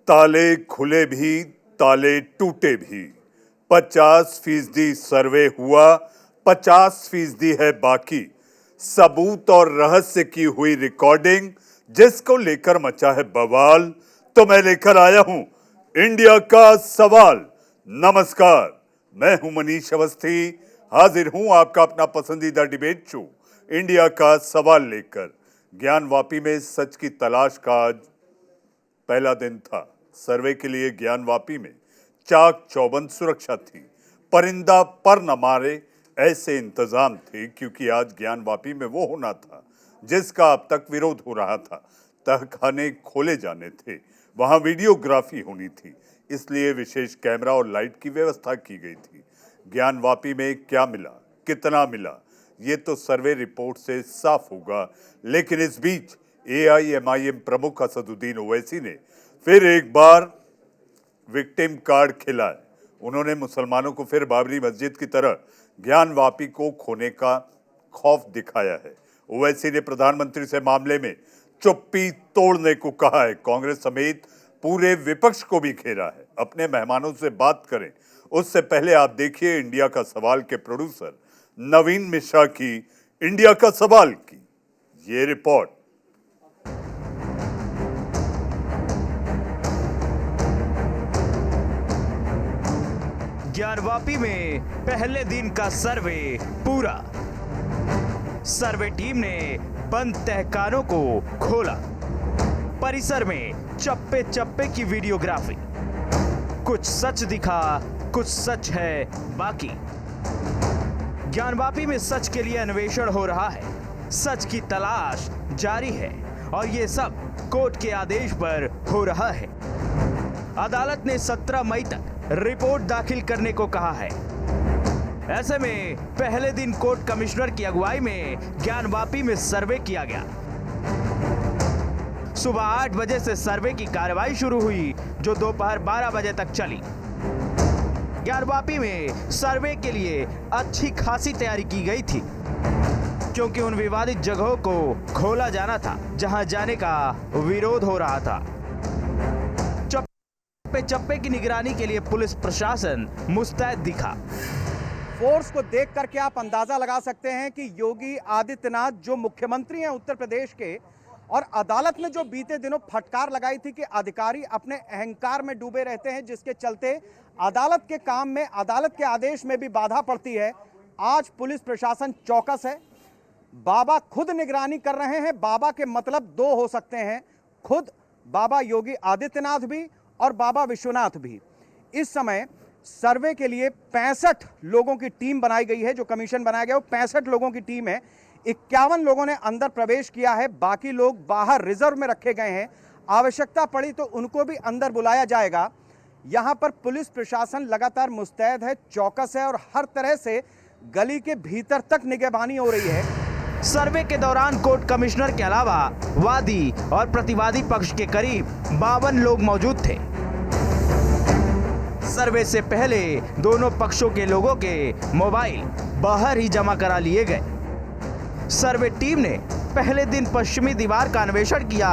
ताले खुले भी ताले टूटे भी 50% सर्वे हुआ, 50% है बाकी। सबूत और रहस्य की हुई रिकॉर्डिंग जिसको लेकर मचा है बवाल, तो मैं लेकर आया हूं इंडिया का सवाल। नमस्कार, मैं हूं मनीष अवस्थी, हाजिर हूं आपका अपना पसंदीदा डिबेट शो इंडिया का सवाल लेकर। ज्ञानवापी में सच की तलाश का आज पहला दिन था। सर्वे के लिए ज्ञानवापी में चाक चौबंद सुरक्षा थी, परिंदा पर न मारे ऐसे इंतजाम थे, क्योंकि आज ज्ञानवापी में वो होना था जिसका अब तक विरोध हो रहा था। तहखाने खोले जाने थे, वहां वीडियोग्राफी होनी थी, इसलिए विशेष कैमरा और लाइट की व्यवस्था की गई थी। ज्ञानवापी में क्या मिला, कितना मिला, ये तो सर्वे रिपोर्ट से साफ होगा। लेकिन इस बीच AIMIM प्रमुख असदुद्दीन ओवैसी ने फिर एक बार विक्टिम कार्ड खेला है। उन्होंने मुसलमानों को फिर बाबरी मस्जिद की तरह ज्ञानवापी को खोने का खौफ दिखाया है। ओवैसी ने प्रधानमंत्री से मामले में चुप्पी तोड़ने को कहा है। कांग्रेस समेत पूरे विपक्ष को भी घेरा है। अपने मेहमानों से बात करें उससे पहले आप देखिए इंडिया का सवाल के प्रोड्यूसर नवीन मिश्रा की इंडिया का सवाल की ये रिपोर्ट। ज्ञानवापी में पहले दिन का सर्वे पूरा। सर्वे टीम ने बंद तहखानों को खोला। परिसर में चप्पे चप्पे की वीडियोग्राफी। कुछ सच दिखा, कुछ सच है बाकी। ज्ञानवापी में सच के लिए अन्वेषण हो रहा है, सच की तलाश जारी है और ये सब कोर्ट के आदेश पर हो रहा है। अदालत ने 17 मई तक रिपोर्ट दाखिल करने को कहा है। ऐसे में पहले दिन कोर्ट कमिश्नर की अगुवाई में ज्ञानवापी में सर्वे किया गया। सुबह 8 बजे से सर्वे की कार्रवाई शुरू हुई, जो दोपहर 12 बजे तक चली। ज्ञानवापी में सर्वे के लिए अच्छी खासी तैयारी की गई थी, क्योंकि उन विवादित जगहों को खोला जाना था जहां जाने का विरोध हो रहा था। चप्पे चप्पे की निगरानी के लिए पुलिस प्रशासन मुस्तैद दिखा। फोर्स को देख करके आप अंदाजा लगा सकते हैं कि योगी आदित्यनाथ जो मुख्यमंत्री हैं उत्तर प्रदेश के, और अदालत ने जो बीते दिनों फटकार लगाई थी कि अधिकारी अपने अहंकार में डूबे रहते हैं, जिसके चलते अदालत के काम में, अदालत के आदेश में भी बाधा पड़ती है। आज पुलिस प्रशासन चौकस है। बाबा खुद निगरानी कर रहे हैं। बाबा के मतलब दो हो सकते हैं, खुद बाबा योगी आदित्यनाथ भी और बाबा विश्वनाथ भी। इस समय सर्वे के लिए 65 लोगों की टीम बनाई गई है। जो कमीशन बनाया गया वो 65 लोगों की टीम है। 51 लोगों ने अंदर प्रवेश किया है, बाकी लोग बाहर रिजर्व में रखे गए हैं। आवश्यकता पड़ी तो उनको भी अंदर बुलाया जाएगा। यहां पर पुलिस प्रशासन लगातार मुस्तैद है, चौकस है और हर तरह से गली के भीतर तक निगरानी हो रही है। सर्वे के दौरान कोर्ट कमिश्नर के अलावा वादी और प्रतिवादी पक्ष के करीब 52 लोग मौजूद थे। सर्वे से पहले दोनों पक्षों के लोगों के मोबाइल बाहर ही जमा करा लिए गए। सर्वे टीम ने पहले दिन पश्चिमी दीवार का अन्वेषण किया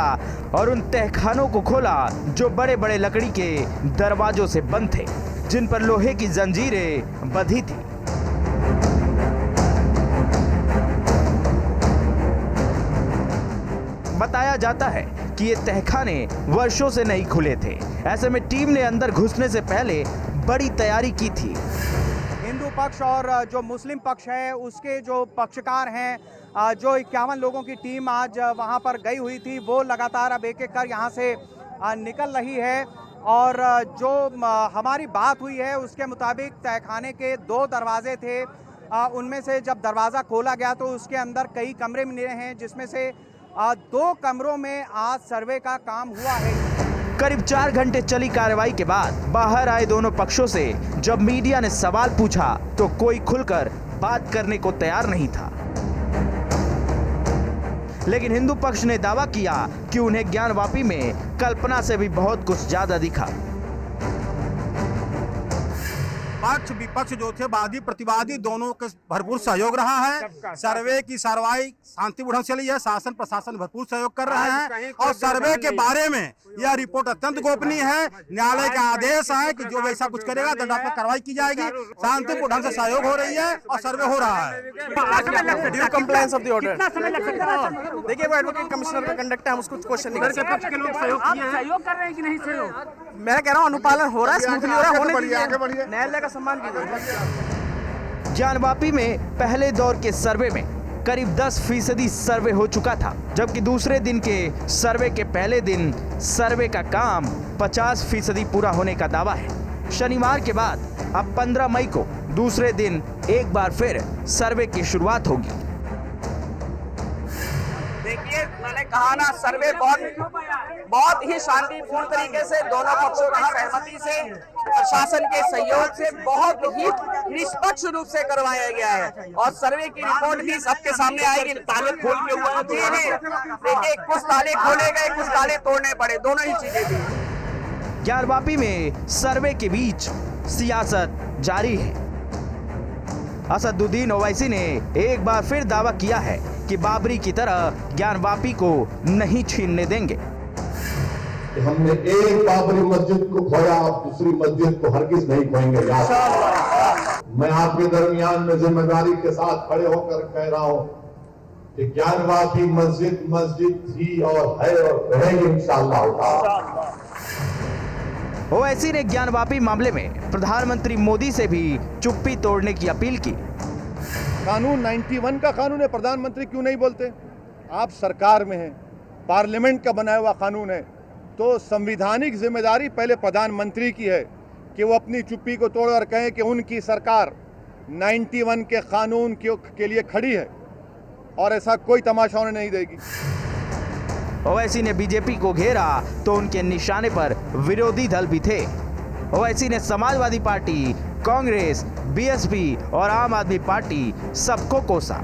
और उन तहखानों को खोला जो बड़े बड़े लकड़ी के दरवाजों से बंद थे, जिन पर लोहे की जंजीरें बंधी थी। बताया जाता है कि ये तहखाने वर्षों से नहीं खुले थे। ऐसे में टीम ने अंदर घुसने से पहले बड़ी तैयारी की थी। हिंदू पक्ष और जो मुस्लिम पक्ष है उसके जो पक्षकार हैं, जो 51 लोगों की टीम आज वहां पर गई हुई थी, वो लगातार अब एक एक कर यहां से निकल रही है। और जो हमारी बात हुई है उसके मुताबिक तहखाने के 2 दरवाजे थे। उनमें से जब दरवाज़ा खोला गया तो उसके अंदर कई कमरे मिले हैं, जिसमें से 2 कमरों में आज सर्वे का काम हुआ है। करीब 4 घंटे चली कार्रवाई के बाद बाहर आए दोनों पक्षों से जब मीडिया ने सवाल पूछा तो कोई खुलकर बात करने को तैयार नहीं था। लेकिन हिंदू पक्ष ने दावा किया कि उन्हें ज्ञानवापी में कल्पना से भी बहुत कुछ ज्यादा दिखा। पक्ष विपक्ष जो थे, वादी प्रतिवादी, दोनों के भरपूर सहयोग रहा है। सर्वे की कार्रवाई शांतिपूर्ण चली है, शासन प्रशासन भरपूर सहयोग कर रहे हैं और सर्वे के बारे में यह रिपोर्ट अत्यंत गोपनीय है। न्यायालय का आदेश है कि जो वैसा कुछ करेगा दंडात्मक कार्रवाई की जाएगी। शांतिपूर्ण ढंग से सहयोग हो रही है और सर्वे हो रहा है। देखिए वो एडवोकेट कमिश्नर का कंडक्ट है, हम उसको क्वेश्चन नहीं कर सकते। सहयोग कर रहे हैं कि नहीं सहयोग? मैं कह रहा हूँ अनुपालन हो रहा है, स्मूथली हो रहा है, होने दीजिए, न्यायालय का सम्मान कीजिए। ज्ञानवापी में पहले दौर के सर्वे में करीब 10% सर्वे हो चुका था, जबकि दूसरे दिन के सर्वे के पहले दिन सर्वे का काम 50% पूरा होने का दावा है। शनिवार के बाद अब 15 मई को दूसरे दिन एक बार फिर सर्वे की शुरुआत होगी। देखिए मैंने कहा ना, सर्वे बहुत ही शांतिपूर्ण तरीके से दोनों पक्षों की सहमति से, प्रशासन के सहयोग से बहुत ही निष्पक्ष रूप से करवाया गया है और सर्वे की रिपोर्ट भी सबके सामने आएगी। ताले खोल के हुआ देखिए, कुछ ताले खोले गए, कुछ ताले तोड़ने पड़े, दोनों ही चीजें थी। ज्ञानवापी में सर्वे के बीच सियासत जारी है। असदुद्दीन ओवैसी ने एक बार फिर दावा किया है कि बाबरी की तरह ज्ञानवापी को नहीं छीनने देंगे। हमने एक बाबरी मस्जिद को खोया, आप दूसरी मस्जिद को हरगिज नहीं खोएंगे। मैं आपके दरमियान में जिम्मेदारी के साथ खड़े होकर कह रहा हूं कि ज्ञानवापी मस्जिद थी और है और रहेगी इंशाअल्लाह। ओवैसी ने ज्ञानवापी मामले में प्रधानमंत्री मोदी से भी चुप्पी तोड़ने की अपील की। कानून 91 का कानून है, प्रधानमंत्री क्यों नहीं बोलते? आप सरकार में हैं, पार्लियामेंट का बनाया हुआ कानून है, तो संवैधानिक जिम्मेदारी पहले प्रधानमंत्री की है कि वो अपनी चुप्पी को तोड़ और कहें कि उनकी सरकार 91 के कानून के लिए खड़ी है और ऐसा कोई तमाशा होने नहीं देगी। ओवैसी ने बीजेपी को घेरा तो उनके निशाने पर विरोधी दल भी थे। ओवैसी ने समाजवादी पार्टी, कांग्रेस, बीएसपी और आम आदमी पार्टी सबको कोसा।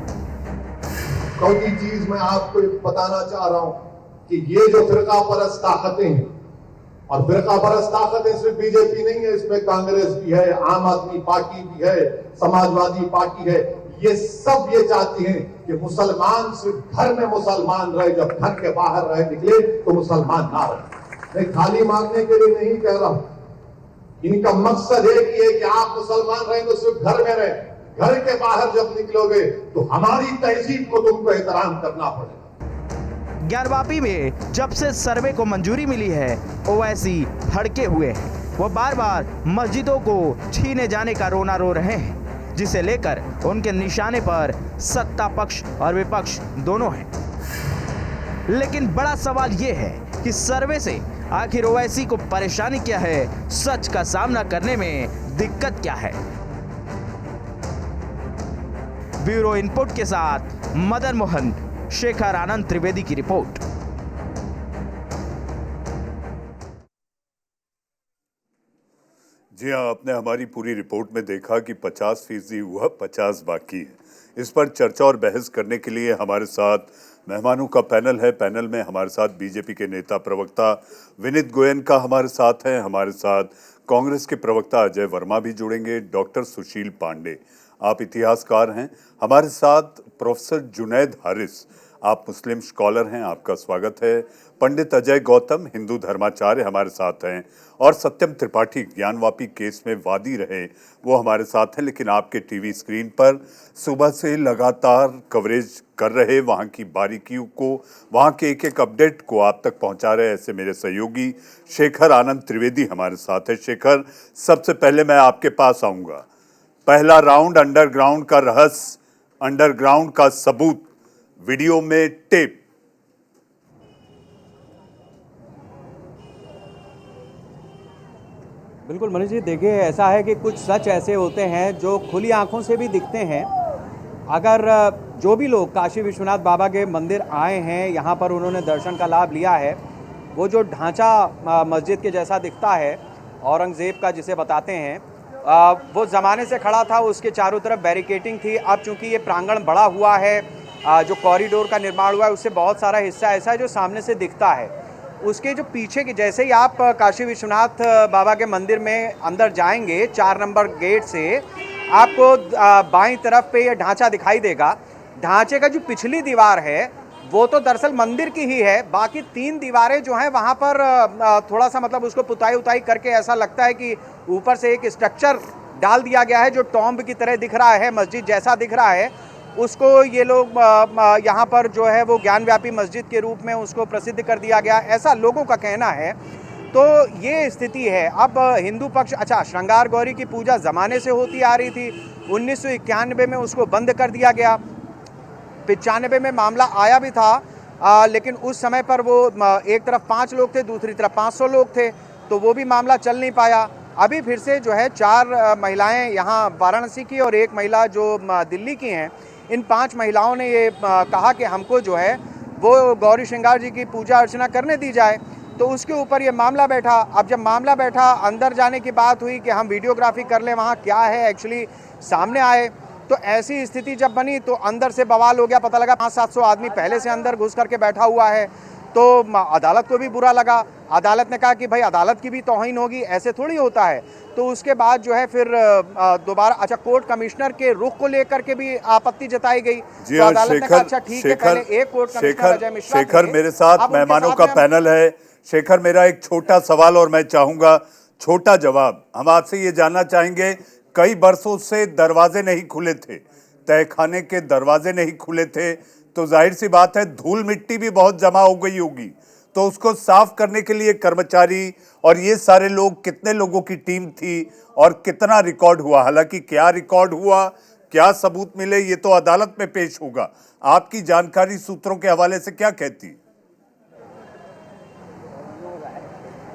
कौन चीज मैं आपको बताना चाह रहा हूं कि ये जो फिरका परस्त ताकतें हैं, और फिरका परस्त ताकतें सिर्फ बीजेपी नहीं है, इसमें कांग्रेस भी है, आम आदमी पार्टी भी है, समाजवादी पार्टी है, ये सब ये चाहती हैं कि मुसलमान सिर्फ घर में मुसलमान रहे, जब घर के बाहर रहे निकले तो मुसलमान ना रहे। मैं खाली मांगने के लिए नहीं कह रहा हूं, इनका मकसद एक ही है कि आप मुसलमान रहे तो सिर्फ घर में रहे, घर के बाहर जब निकलोगे तो हमारी तहजीब को तुमको एहतराम करना पड़ेगा। ज्ञानवापी में जब से सर्वे को मंजूरी मिली है, ओवैसी भड़के हुए हैं। वो बार बार मस्जिदों को छीने जाने का रोना रो रहे हैं, जिसे लेकर उनके निशाने पर सत्ता पक्ष और विपक्ष दोनों हैं। लेकिन बड़ा सवाल यह है कि सर्वे से आखिर ओवैसी को परेशानी क्या है, सच का सामना करने में दिक्कत क्या है। ब्यूरो इनपुट के साथ मदन मोहन, शेखर आनंद त्रिवेदी की रिपोर्ट। जी हाँ, आपने हमारी पूरी रिपोर्ट में देखा कि 50% हुआ, 50 बाकी है। इस पर चर्चा और बहस करने के लिए हमारे साथ मेहमानों का पैनल है। पैनल में हमारे साथ बीजेपी के नेता प्रवक्ता विनीत गोयनका हमारे साथ हैं, हमारे साथ कांग्रेस के प्रवक्ता अजय वर्मा भी जुड़ेंगे, डॉक्टर सुशील पांडे, आप इतिहासकार हैं, हमारे साथ प्रोफेसर जुनैद हारिस, आप मुस्लिम स्कॉलर हैं, आपका स्वागत है, पंडित अजय गौतम, हिंदू धर्माचार्य हमारे साथ हैं, और सत्यम त्रिपाठी ज्ञानवापी केस में वादी रहे, वो हमारे साथ हैं, लेकिन आपके टीवी स्क्रीन पर सुबह से लगातार कवरेज कर रहे, वहाँ की बारीकियों को, वहाँ के एक एक अपडेट को आप तक पहुँचा रहे ऐसे मेरे सहयोगी शेखर आनंद त्रिवेदी हमारे साथ है। शेखर, सबसे पहले मैं आपके पास आऊँगा। पहला राउंड अंडरग्राउंड का रहस्य, अंडरग्राउंड का सबूत, वीडियो में टेप। बिल्कुल मनीष जी, देखिए ऐसा है कि कुछ सच ऐसे होते हैं जो खुली आंखों से भी दिखते हैं। अगर जो भी लोग काशी विश्वनाथ बाबा के मंदिर आए हैं, यहाँ पर उन्होंने दर्शन का लाभ लिया है, वो जो ढांचा मस्जिद के जैसा दिखता है, औरंगज़ेब का जिसे बताते हैं, वो ज़माने से खड़ा था, उसके चारों तरफ बैरिकेटिंग थी। अब चूँकि ये प्रांगण बड़ा हुआ है, जो कॉरिडोर का निर्माण हुआ है, उससे बहुत सारा हिस्सा ऐसा है जो सामने से दिखता है। उसके जो पीछे की, जैसे ही आप काशी विश्वनाथ बाबा के मंदिर में अंदर जाएंगे 4 नंबर गेट से, आपको बाईं तरफ पे ये ढांचा दिखाई देगा। ढांचे का जो पिछली दीवार है वो तो दरअसल मंदिर की ही है, बाकी 3 दीवारें जो हैं वहाँ पर थोड़ा सा मतलब उसको पुताई उताई करके ऐसा लगता है कि ऊपर से एक स्ट्रक्चर डाल दिया गया है जो टॉम्ब की तरह दिख रहा है, मस्जिद जैसा दिख रहा है। उसको ये लोग यहाँ पर जो है वो ज्ञानव्यापी मस्जिद के रूप में उसको प्रसिद्ध कर दिया गया, ऐसा लोगों का कहना है। तो ये स्थिति है। अब हिंदू पक्ष, अच्छा, श्रृंगार गौरी की पूजा ज़माने से होती आ रही थी, 1991 में उसको बंद कर दिया गया। 95 में मामला आया भी था, लेकिन उस समय पर वो एक तरफ 5 लोग थे, दूसरी तरफ 500 लोग थे, तो वो भी मामला चल नहीं पाया। अभी फिर से जो है 4 महिलाएं यहाँ वाराणसी की और 1 महिला जो दिल्ली की हैं, इन 5 महिलाओं ने ये कहा कि हमको जो है वो गौरी श्रृंगार जी की पूजा अर्चना करने दी जाए, तो उसके ऊपर ये मामला बैठा। अब जब मामला बैठा, अंदर जाने की बात हुई कि हम वीडियोग्राफी कर लें वहाँ क्या है एक्चुअली, सामने आए, तो ऐसी स्थिति जब बनी तो अंदर से बवाल हो गया। पता लगा 500-700 आदमी पहले से अंदर घुस करके बैठा हुआ है। तो अदालत को भी बुरा लगा। अदालत ने कहा कि भाई अदालत की भी तौहीन होगी, ऐसे थोड़ी होता है। तो उसके बाद जो है फिर दोबारा, अच्छा, कोर्ट कमिश्नर के रुख को लेकर के भी आपत्ति जताई गई। तो अदालत ने कहा अच्छा ठीक है, पहले एक कोर्ट कमिश्नर अजय मिश्रा शेखर मेरे साथ मेहमानों का पैनल है। शेखर, मेरा एक छोटा सवाल और मैं चाहूंगा छोटा जवाब। हम आपसे ये जानना चाहेंगे, कई बरसों से दरवाजे नहीं खुले थे, तहखाने के दरवाजे नहीं खुले थे, तो जाहिर सी बात है धूल मिट्टी भी बहुत जमा हो गई होगी, तो उसको साफ करने के लिए कर्मचारी और ये सारे लोग, कितने लोगों की टीम थी और कितना रिकॉर्ड हुआ? हालांकि क्या रिकॉर्ड हुआ, क्या सबूत मिले, ये तो अदालत में पेश होगा। आपकी जानकारी सूत्रों के हवाले से क्या कहती?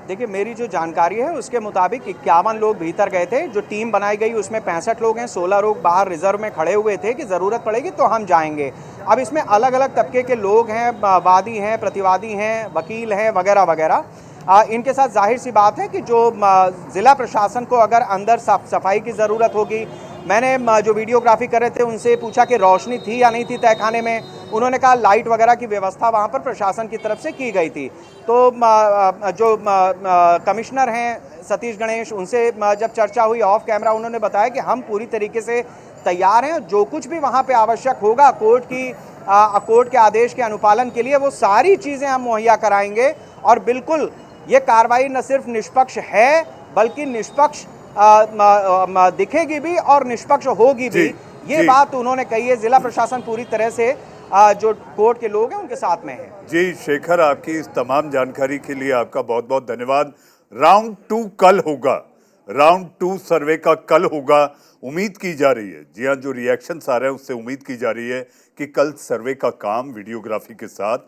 देखिए, मेरी जो जानकारी है उसके मुताबिक 51 लोग भीतर गए थे। जो टीम बनाई गई उसमें 65 लोग हैं, 16 लोग बाहर रिजर्व में खड़े हुए थे कि ज़रूरत पड़ेगी तो हम जाएंगे। अब इसमें अलग अलग तबके के लोग हैं, वादी हैं, प्रतिवादी हैं, वकील हैं, वगैरह वगैरह। इनके साथ जाहिर सी बात है कि जो ज़िला प्रशासन को अगर अंदर सफाई की ज़रूरत होगी, मैंने जो वीडियोग्राफी कर रहे थे उनसे पूछा कि रोशनी थी या नहीं थी तहखाने में। उन्होंने कहा लाइट वगैरह की व्यवस्था वहाँ पर प्रशासन की तरफ से की गई थी। तो जो कमिश्नर हैं सतीश गणेश, उनसे जब चर्चा हुई ऑफ कैमरा, उन्होंने बताया कि हम पूरी तरीके से तैयार हैं, जो कुछ भी वहाँ पे आवश्यक होगा कोर्ट के आदेश के अनुपालन के लिए, वो सारी चीज़ें हम मुहैया कराएंगे। और बिल्कुल ये कार्रवाई न सिर्फ निष्पक्ष है बल्कि निष्पक्ष दिखेगी भी और निष्पक्ष होगी भी। ये बात उन्होंने कही है। जिला प्रशासन पूरी तरह से जो कोर्ट के लोग हैं उनके साथ में है। जी शेखर, आपकी इस तमाम जानकारी के लिए आपका बहुत बहुत धन्यवाद। राउंड 2 कल होगा, राउंड 2 सर्वे का कल होगा। उम्मीद की जा रही है, जी हाँ, जो रिएक्शंस आ रहे हैं उससे उम्मीद की जा रही है कि कल सर्वे का काम वीडियोग्राफी के साथ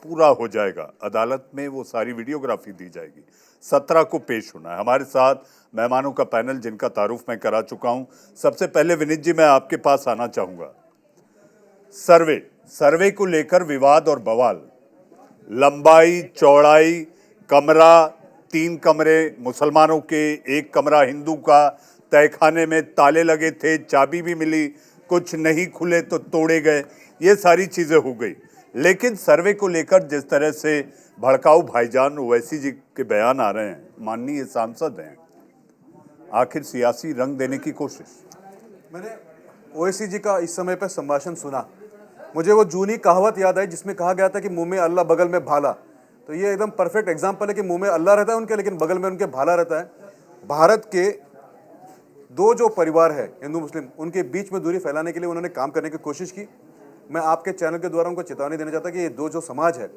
पूरा हो जाएगा। अदालत में वो सारी वीडियोग्राफी दी जाएगी। 17 को पेश होना है। हमारे साथ मेहमानों का पैनल जिनका तारुफ मैं करा चुका हूं। सबसे पहले विनीत जी, मैं आपके पास आना चाहूंगा। सर्वे को लेकर विवाद और बवाल, लंबाई चौड़ाई, कमरा, 3 कमरे मुसलमानों के, 1 कमरा हिंदू का, तहखाने में ताले लगे थे, चाबी भी मिली, कुछ नहीं खुले तो तोड़े गए, ये सारी चीजें हो गई। लेकिन सर्वे को लेकर जिस तरह से भड़काऊ भाईजान ओवैसी जी के बयान आ रहे हैं, माननीय सांसद हैं, आखिर सियासी रंग देने की कोशिश। मैंने ओवैसी जी का इस समय पर संभाषण सुना, मुझे वो जूनी कहावत याद आई जिसमें कहा गया था कि मुंह में अल्लाह बगल में भाला। तो ये एकदम परफेक्ट एग्जाम्पल है कि मुंह में अल्लाह रहता है उनके, लेकिन बगल में उनके भाला रहता है। भारत के 2 जो परिवार है हिंदू मुस्लिम, उनके बीच में दूरी फैलाने के लिए उन्होंने काम करने की कोशिश की। मैं आपके चैनल के द्वारा उनको चेतावनी देना चाहता कि ये 2 जो समाज है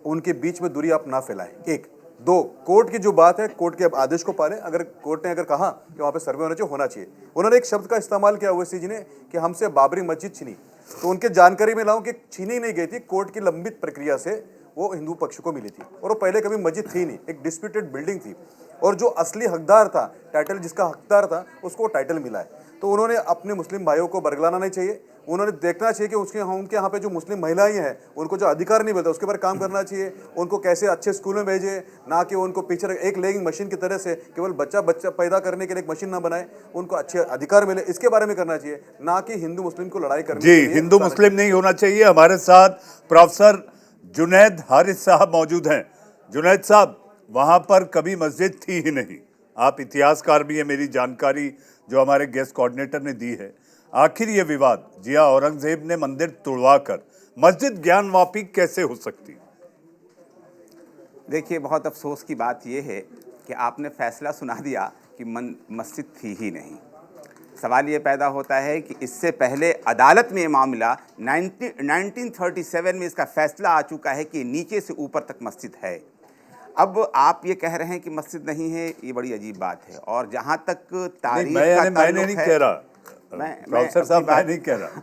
उनके बीच में दूरी आप ना फैलाएं। 1, 2, कोर्ट की जो बात है, कोर्ट के आदेश को पालें। अगर कोर्ट ने अगर कहा कि वहाँ पे सर्वे होना चाहिए। उन्होंने एक शब्द का इस्तेमाल किया ओवैसी जी ने कि हमसे बाबरी मस्जिद छीनी, तो उनके जानकारी में लाऊं कि छीनी नहीं गई थी, कोर्ट की लंबित प्रक्रिया से वो हिंदू पक्ष को मिली थी और वो पहले कभी मस्जिद थी नहीं, एक डिस्प्यूटेड बिल्डिंग थी और जो असली हकदार था, टाइटल जिसका हकदार था, उसको टाइटल मिला है। तो उन्होंने अपने मुस्लिम भाइयों को बरगलाना नहीं चाहिए। उन्होंने देखना चाहिए कि उनके यहाँ पे जो मुस्लिम महिलाएं हैं उनको जो अधिकार नहीं मिलता उसके ऊपर काम करना चाहिए। उनको कैसे अच्छे स्कूल में भेजे, ना कि उनको पीछे एक लेगिंग मशीन की तरह से केवल बच्चा पैदा करने के लिए एक मशीन ना बनाए, उनको अच्छे अधिकार मिले, इसके बारे में करना चाहिए, ना कि हिंदू मुस्लिम को लड़ाई करनी। जी, हिंदू मुस्लिम नहीं होना चाहिए। हमारे साथ प्रोफेसर जुनैद हारिस साहब मौजूद हैं। जुनैद साहब, वहां पर कभी मस्जिद थी ही नहीं। आप इतिहासकार भी हैं, मेरी जानकारी जो हमारे गेस्ट कोऑर्डिनेटर ने दी है। आखिर ये विवाद, जिया औरंगजेब ने मंदिर तुड़वाकर मस्जिद ज्ञानवापी कैसे हो सकती? देखिए, बहुत अफसोस की बात यह है कि आपने फैसला सुना दिया कि मस्जिद थी ही नहीं। सवाल ये पैदा होता है कि इससे पहले अदालत में ये मामला 1937 में इसका फैसला आ चुका है कि नीचे से ऊपर तक मस्जिद है। अब आप ये कह रहे हैं कि मस्जिद नहीं है, ये बड़ी अजीब बात है। और जहाँ तक तारीख का मैंने नहीं कह रहा, प्रोफेसर साहब, मैं नहीं कह रहा।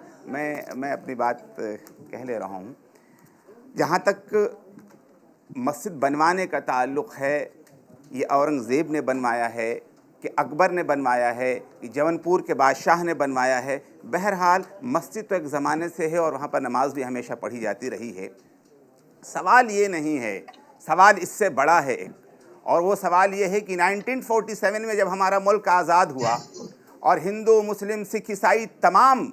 मैं अपनी बात कह ले रहा हूँ। जहाँ तक मस्जिद बनवाने का ताल्लुक़ है, ये औरंगज़ेब ने बनवाया है कि अकबर ने बनवाया है कि जौनपुर के बादशाह ने बनवाया है। बहरहाल मस्जिद तो एक ज़माने से है और वहाँ पर नमाज भी हमेशा पढ़ी जाती रही है। सवाल ये नहीं है, सवाल इससे बड़ा है एक, और वो सवाल ये है कि 1947 में जब हमारा मुल्क आज़ाद हुआ और हिंदू, मुस्लिम, सिख, ईसाई तमाम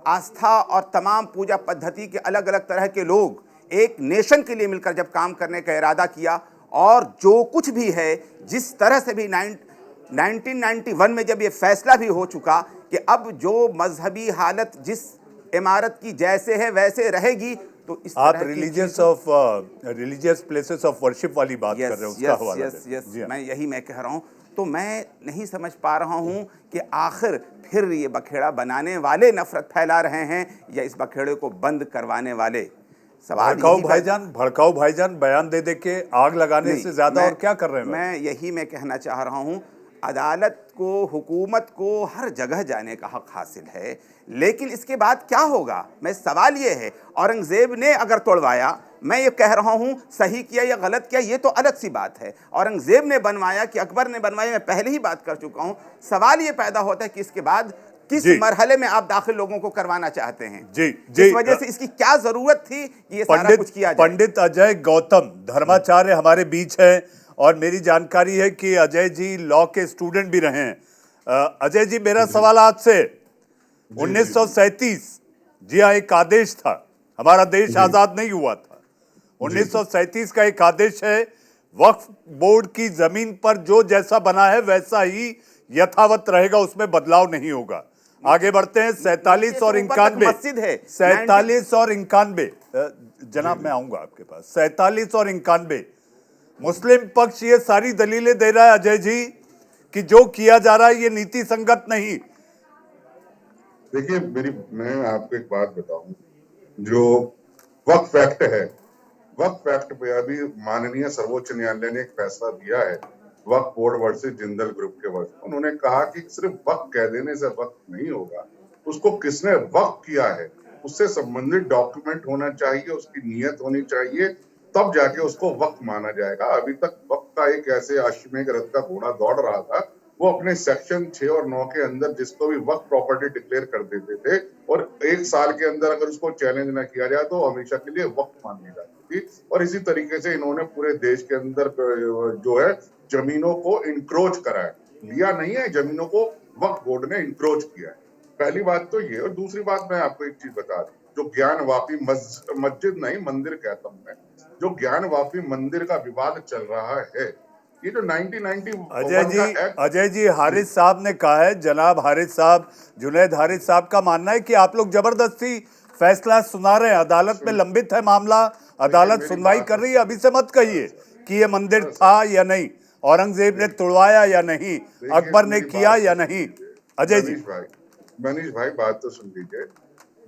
आस्था और तमाम पूजा पद्धति के अलग अलग तरह के लोग एक नेशन के लिए मिलकर जब काम करने का इरादा किया, और जो कुछ भी है, जिस तरह से भी 1991 में जब ये फैसला भी हो चुका कि अब जो मजहबी हालत जिस इमारत की जैसे है वैसे रहेगी, तो इस आप तरह की रिलीजियस प्लेसेस ऑफ वर्शिप वाली बात कर रहे हो, उसका हवाला दें। मैं यही कह रहा हूँ। तो मैं नहीं समझ पा रहा हूँ कि आखिर फिर ये बखेड़ा बनाने वाले नफरत फैला रहे हैं या इस बखेड़े को बंद करवाने वाले। सवाल भड़काऊ भाईजान बयान दे के आग लगाने से ज्यादा और क्या कर रहे हैं? मैं यही कहना चाह रहा हूँ, अदालत को, हुकूमत को हर जगह जाने का हक हासिल है, लेकिन इसके बाद क्या होगा? मैं सवाल ये है, औरंगजेब ने अगर तोड़वाया, मैं ये कह रहा हूँ सही किया या गलत किया ये तो अलग सी बात है। औरंगजेब ने बनवाया कि अकबर ने बनवाया, मैं पहले ही बात कर चुका हूँ। सवाल ये पैदा होता है कि इसके बाद किस मरहले में आप दाखिल लोगों को करवाना चाहते हैं। इस वजह से इसकी क्या जरूरत थी कि ये सारा कुछ किया जाए। पंडित अजय गौतम धर्माचार्य हमारे बीच है, और मेरी जानकारी है कि अजय जी लॉ के स्टूडेंट भी रहे हैं। अजय जी, मेरा सवाल आपसे, 1937 जी हाँ, एक आदेश था, हमारा देश आजाद नहीं हुआ था। 1937 का एक आदेश है, वक्फ बोर्ड की जमीन पर जो जैसा बना है वैसा ही यथावत रहेगा, उसमें बदलाव नहीं होगा। आगे बढ़ते हैं। 47 और 91 मस्जिद है। 47 और 91 जनाब, मैं आऊंगा आपके पास। 47 और 91 मुस्लिम पक्ष ये सारी दलीलें दे रहा है अजय जी कि जो किया जा रहा है ये नीति संगत नहीं। देखिए, मैं आपको एक बात बताऊं, जो वक्फ एक्ट है, वक्फ एक्ट पे अभी माननीय सर्वोच्च न्यायालय ने एक फैसला दिया है, वक्फ बोर्ड वर्सेस जिंदल ग्रुप के वर्ष। उन्होंने कहा कि सिर्फ वक्फ कह देने से वक्फ नहीं होगा, उसको किसने वक्फ किया है उससे संबंधित डॉक्यूमेंट होना चाहिए, उसकी नीयत होनी चाहिए, तब जाके उसको वक्फ माना जाएगा। अभी तक वक्फ का एक ऐसे अश्वमेध रथ का घोड़ा दौड़ रहा था, वो अपने सेक्शन 6 और 9 के अंदर जिसको भी वक्फ प्रॉपर्टी डिक्लेयर कर देते थे, और 1 साल के अंदर अगर उसको चैलेंज ना किया जाए तो हमेशा के लिए वक्फ मानी जाती थी। और इसी तरीके से इन्होंने पूरे देश के अंदर जो है जमीनों को इंक्रोच करा है, लिया नहीं है, जमीनों को वक्फ बोर्ड ने इंक्रोच किया है। पहली बात तो ये। और दूसरी बात मैं आपको एक चीज बता दूं, जो ज्ञानवापी मस्जिद नहीं मंदिर कहता हूं मैं, जो ज्ञानवापी मंदिर का विवाद चल रहा है, ये जो 1990 अजय जी हारिस साहब ने कहा है, जनाब हारिस साहब, जुनैद हारिस साहब का मानना है कि आप लोग जबरदस्ती फैसला सुना रहे हैं, अदालत में लंबित है मामला, अदालत सुनवाई कर रही है। अभी से मत कहिए कि ये मंदिर था या नहीं, औरंगजेब ने तोड़वाया या नहीं, अकबर ने किया या नहीं। अजय जी, मनीष भाई बात तो सुन लीजिए।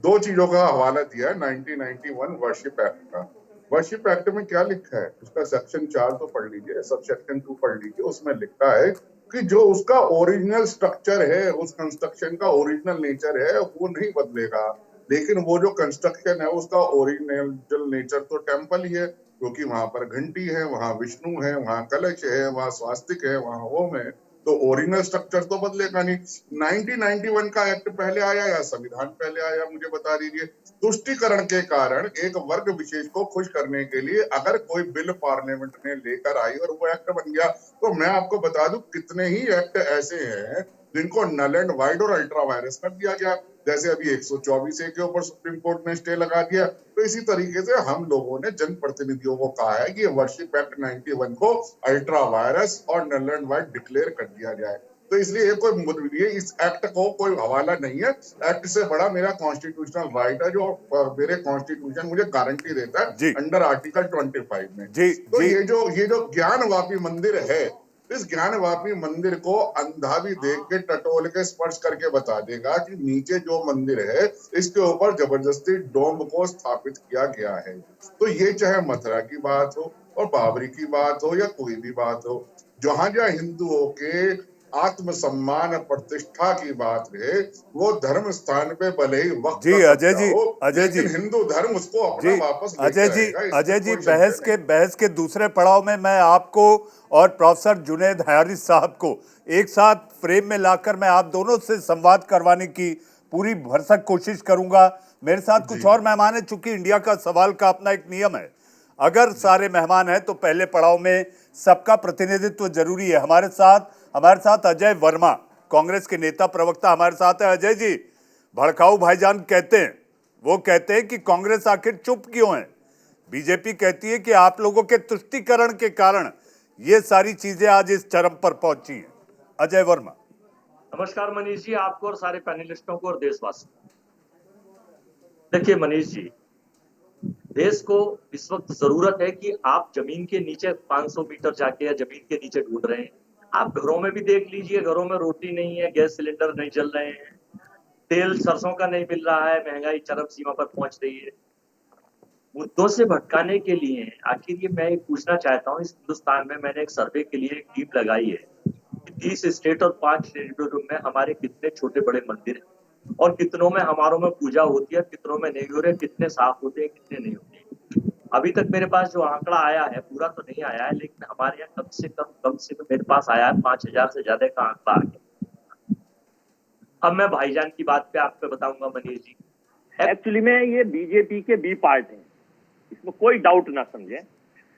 2 चीजों का हवाला दिया है 1991 वर्शिप एक्ट का। वर्शिप एक्ट में क्या लिखा है, उसका सेक्शन 4 तो पढ़ लीजिए, सब सेक्शन 2 पढ़ लीजिए। उसमें लिखा है कि जो उसका ओरिजिनल स्ट्रक्चर है, उस कंस्ट्रक्शन का ओरिजिनल नेचर है, वो नहीं बदलेगा, लेकिन वो जो कंस्ट्रक्शन है उसका ओरिजिनल नेचर तो टेम्पल ही है, क्योंकि वहां पर घंटी है, वहां विष्णु है, वहां कलश है, वहां स्वास्तिक है, वहां होम है, तो ओरिजिनल स्ट्रक्चर तो बदलेगा नहीं। 1991 का एक्ट पहले आया या संविधान पहले आया, मुझे बता दीजिए। तुष्टीकरण के कारण एक वर्ग विशेष को खुश करने के लिए अगर कोई बिल पार्लियामेंट ने लेकर आई और वो एक्ट बन गया, तो मैं आपको बता दूं कितने ही एक्ट ऐसे हैं जिनको नल एंड वाइड और अल्ट्रा वायरस कर दिया गया, जैसे अभी 124A के ऊपर सुप्रीम कोर्ट ने स्टे लगा दिया। तो इसी तरीके से हम लोगों ने जनप्रतिनिधियों को कहा है कि वर्शिप एक्ट 91 को अल्ट्रा वायरस और नल एंड वाइड डिक्लेयर कर दिया जाए। तो इसलिए ये इस एक्ट को कोई हवाला नहीं है, एक्ट से बड़ा मेरा कॉन्स्टिट्यूशनल राइट है जो मेरे कॉन्स्टिट्यूशन मुझे गारंटी देता है अंडर आर्टिकल 25 में। तो ये जो ज्ञानवापी मंदिर है, इस ज्ञानवापी मंदिर को अंधा भी देख के टटोल के स्पर्श करके बता देगा कि नीचे जो मंदिर है इसके ऊपर जबरदस्ती डोम को स्थापित किया गया है। तो ये चाहे मथुरा की बात हो और बाबरी की बात हो या कोई भी बात हो, जहां जहां हिंदुओं के आत्मसम्मान प्रतिष्ठा की बात है, वो धर्म स्थान पे भले ही वक्त जी अजय जी, अजय जी, हिंदू धर्म उसको अपना वापस अजय जी बहस के दूसरे पड़ाव में मैं आपको और प्रोफेसर जुनैद हारिस साहब को एक साथ फ्रेम में लाकर मैं आप दोनों से संवाद करवाने की पूरी भरसक कोशिश करूंगा। मेरे साथ कुछ और मेहमान है, चूंकि इंडिया का सवाल का अपना एक नियम है, अगर सारे मेहमान हैं तो पहले पड़ाव में सबका प्रतिनिधित्व जरूरी है। हमारे साथ अजय वर्मा, कांग्रेस के नेता प्रवक्ता हमारे साथ है। अजय जी, भड़काऊ भाईजान कहते हैं कि कांग्रेस आखिर चुप क्यों है? बीजेपी कहती है कि आप लोगों के तुष्टीकरण के कारण ये सारी चीजें आज इस चरम पर पहुंची हैं। अजय वर्मा। नमस्कार मनीष जी, आपको और सारे पैनलिस्टों को और देशवासियों। देखिए मनीष जी, देश को इस वक्त जरूरत है कि आप जमीन के नीचे 500 मीटर जाके या जमीन के नीचे ढूंढ रहे हैं। आप घरों में भी देख लीजिए, घरों में रोटी नहीं है, गैस सिलेंडर नहीं चल रहे हैं, तेल सरसों का नहीं मिल रहा है, महंगाई चरम सीमा पर पहुंच रही है। मुद्दों से भटकाने के लिए आखिर ये मैं पूछना चाहता हूँ, इस हिंदुस्तान में मैंने एक सर्वे के लिए एक टीम लगाई है कि 30 स्टेट और 5 टेरिटोरियम में हमारे कितने छोटे बड़े मंदिर हैं और कितनों में हमारों में पूजा होती है, कितनों में नहीं हो रहे, कितने साफ होते हैं, कितने नहीं होते। अभी तक मेरे पास जो आंकड़ा आया है, पूरा तो नहीं आया है, लेकिन हमारे यहाँ कम से कम मेरे पास आया है 5000 से ज्यादा का आंकड़ा आ गया। अब मैं भाईजान की बात पे आपको बताऊंगा मनीष जी। एक्चुअली में ये बीजेपी के बी पार्ट है, इसमें कोई डाउट ना समझे।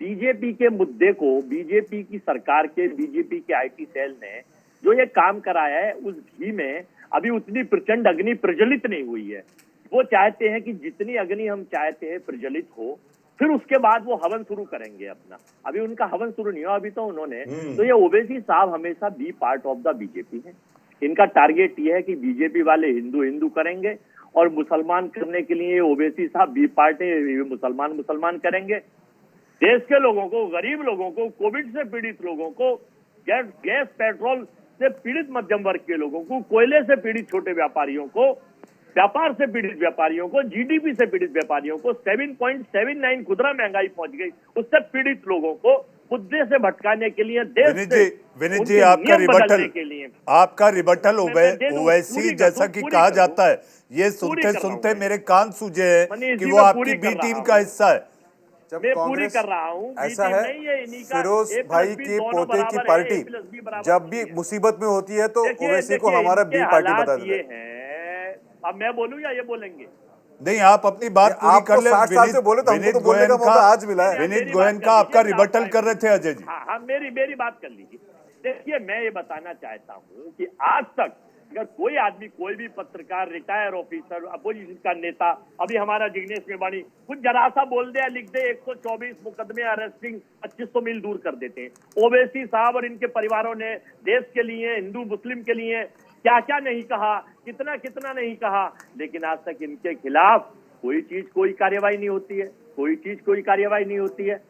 बीजेपी के मुद्दे को बीजेपी की सरकार के बीजेपी के आईटी सेल ने जो ये काम कराया है, उस घी में अभी उतनी प्रचंड अग्नि प्रज्वलित नहीं हुई है। वो चाहते हैं कि जितनी अग्नि हम चाहते हैं प्रज्वलित हो, फिर उसके बाद वो हवन शुरू करेंगे अपना। अभी उनका हवन शुरू नहीं हुआ, अभी तो उन्होंने तो ये ओवैसी साहब हमेशा be part of the BJP है। इनका टारगेट ये है कि बीजेपी वाले हिंदू करेंगे और मुसलमान करने के लिए ओवैसी साहब बी पार्ट है, मुसलमान करेंगे। देश के लोगों को, गरीब लोगों को, कोविड से पीड़ित लोगों को, गैस पेट्रोल से पीड़ित मध्यम वर्ग के लोगों को, कोयले से पीड़ित छोटे व्यापारियों को, व्यापार से पीड़ित व्यापारियों को, जीडीपी से पीड़ित व्यापारियों को, 7.79 खुदरा महंगाई पहुंच गई, उससे पीड़ित लोगों को मुद्दे से भटकाने के लिए विनीत जी आपका रिबटल ओवैसी जैसा कि कहा जाता है, ये सुनते मेरे कान सूजे हैं कि वो आपकी बी टीम का हिस्सा है। मैं पूरी कर रहा हूँ। ऐसा है, फिरोज भाई की पोते की पार्टी जब भी मुसीबत में होती है तो ओवैसी को हमारा बी पार्टी बता देते हैं। अब मैं बोलूं या ये बोलेंगे? नहीं, आप अपनी बात पूरी कर ले। विनीत गोयन का आज मिला है। विनीत गोयन का आपका रिबटल कर रहे थे अजय जी। हाँ, मेरी बात कर लीजिए। देखिए, मैं ये बताना चाहता हूँ कि आज तक अगर कोई आदमी, कोई भी पत्रकार, रिटायर ऑफिसर, अपोजिशन का नेता, अभी हमारा जिग्नेश मेवाणी कुछ जरा सा बोल दे, लिख दे, 124 मुकदमे, अरेस्टिंग 2500 मील दूर कर देते हैं। ओवैसी साहब और इनके परिवारों ने देश के लिए, हिंदू मुस्लिम के लिए क्या क्या नहीं कहा, कितना नहीं कहा, लेकिन आज तक इनके खिलाफ कोई कार्रवाई नहीं होती है।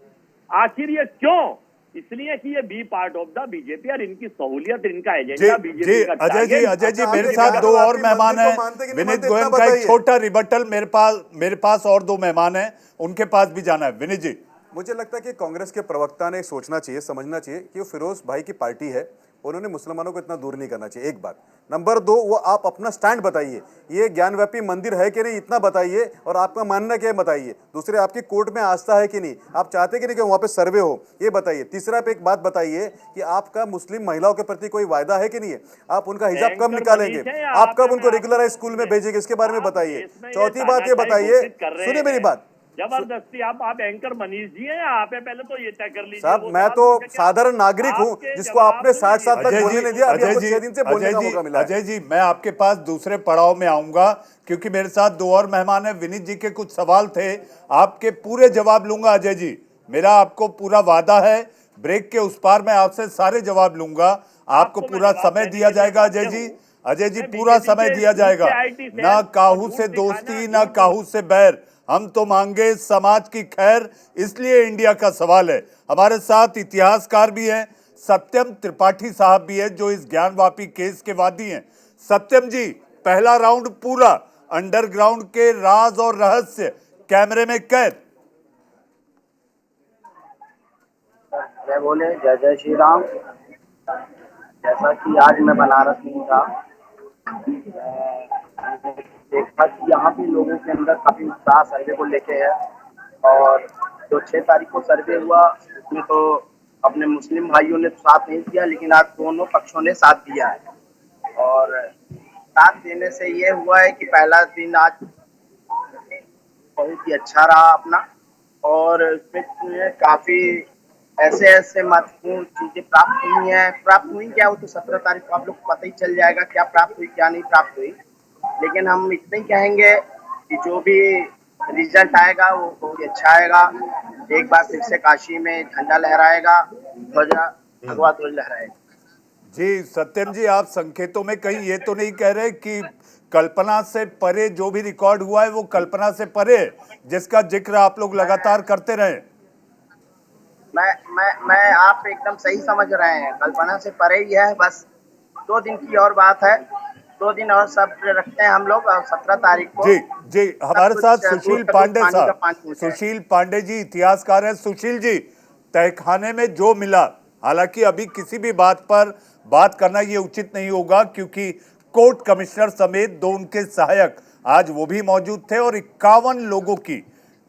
आखिर ये क्यों? इसलिए कि ये be part of the BJP और इनकी सहूलियत, इनका एजेंडा बीजेपी का। अजय जी मेरे साथ दो और मेहमान हैं। विनीत गोयन का एक छोटा रिबटल मेरे पास और दो मेहमान हैं, उनके पास भी जाना है। विनीत जी, मुझे लगता है कि कांग्रेस के प्रवक्ता ने सोचना चाहिए, समझना चाहिए कि वो फिरोज भाई की पार्टी है, उन्होंने मुसलमानों को इतना दूर नहीं करना चाहिए। एक बात। नंबर 2, वो आप अपना स्टैंड बताइए, ये ज्ञानव्यापी मंदिर है कि नहीं, इतना बताइए, और आपका मानना क्या है बताइए। दूसरे, आपकी कोर्ट में आस्था है कि नहीं, आप चाहते कि नहीं कि वहाँ पे सर्वे हो, ये बताइए। तीसरा, पे एक बात बताइए कि आपका मुस्लिम महिलाओं के प्रति कोई वायदा है कि नहीं है, आप उनका हिजाब कब निकालेंगे, आप कब उनको रेगुलराइज स्कूल में भेजेंगे, इसके बारे में बताइए। चौथी बात ये बताइए, सुनिए मेरी बात, जबरदस्ती आप एंकर मनीष जी हैं या आप हैं? पहले तो ये तय कर लीजिए। साहब वो मैं सवाल तो पूछे कि साधारण नागरिक हूं आपके जिसको आपने जवाब 60 साल तक बोलने नहीं दिया। अभी आपको 6 दिन से बोलने का मौका मिला है। अजय जी, मैं आपके पास दूसरे पड़ाव में आऊंगा क्योंकि मेरे साथ दो और मेहमान हैं। विनीत जी के कुछ सवाल थे, आपके पूरे जवाब लूंगा अजय जी, मेरा आपको पूरा वादा है। ब्रेक के उस पार मैं आपसे सारे जवाब लूंगा, आपको पूरा समय दिया जाएगा अजय जी। अजय जी, पूरा समय दिया जाएगा, ना काहू से दोस्ती ना काहू से बैर, हम तो मांगे समाज की खैर, इसलिए इंडिया का सवाल है। हमारे साथ इतिहासकार भी हैं, सत्यम त्रिपाठी साहब भी हैं जो इस ज्ञानवापी केस के वादी हैं। सत्यम जी, पहला राउंड पूरा अंडरग्राउंड के राज और रहस्य कैमरे में कैद। जय बोले, जय जय श्री राम। जैसा कि आज मैं बनारस में था, देखा कि यहाँ भी लोगों के अंदर काफी उत्साह सर्वे को लेके है। और जो 6 तारीख को सर्वे हुआ उसमें तो अपने मुस्लिम भाइयों ने साथ नहीं दिया, लेकिन आज दोनों पक्षों ने साथ दिया है। और साथ देने से ये हुआ है कि पहला दिन आज बहुत ही अच्छा रहा अपना, और इसमें काफी ऐसे महत्वपूर्ण चीजें प्राप्त हुई क्या, वो तो 17 तारीख को आप लोग को पता ही चल जाएगा क्या प्राप्त हुई क्या नहीं प्राप्त हुई। लेकिन हम इतना ही कहेंगे कि जो भी रिजल्ट आएगा वो बहुत ही अच्छा आएगा। एक बार फिर से काशी में झंडा लहराएगा, भगवा ध्वज लहराएगा। जी सत्यम जी, आप संकेतों में कहीं ये तो नहीं कह रहे कि कल्पना से परे जो भी रिकॉर्ड हुआ है वो कल्पना से परे है, जिसका जिक्र आप लोग लगातार करते रहे? मैं आप एकदम सही समझ रहे हैं, कल्पना से परे ही है। बस 2 दिन की और बात है, 2 दिन और सब रखते हैं हम लोग। 17 तारीख को जी हमारे साथ सुशील पांडे साहब, सुशील पांडे जी इतिहासकार हैं। सुशील जी, तहखाने में जो मिला, हालांकि अभी किसी भी बात पर बात करना ये उचित नहीं होगा क्योंकि कोर्ट कमिश्नर समेत 2 उनके सहायक आज वो भी मौजूद थे और 51 लोगों की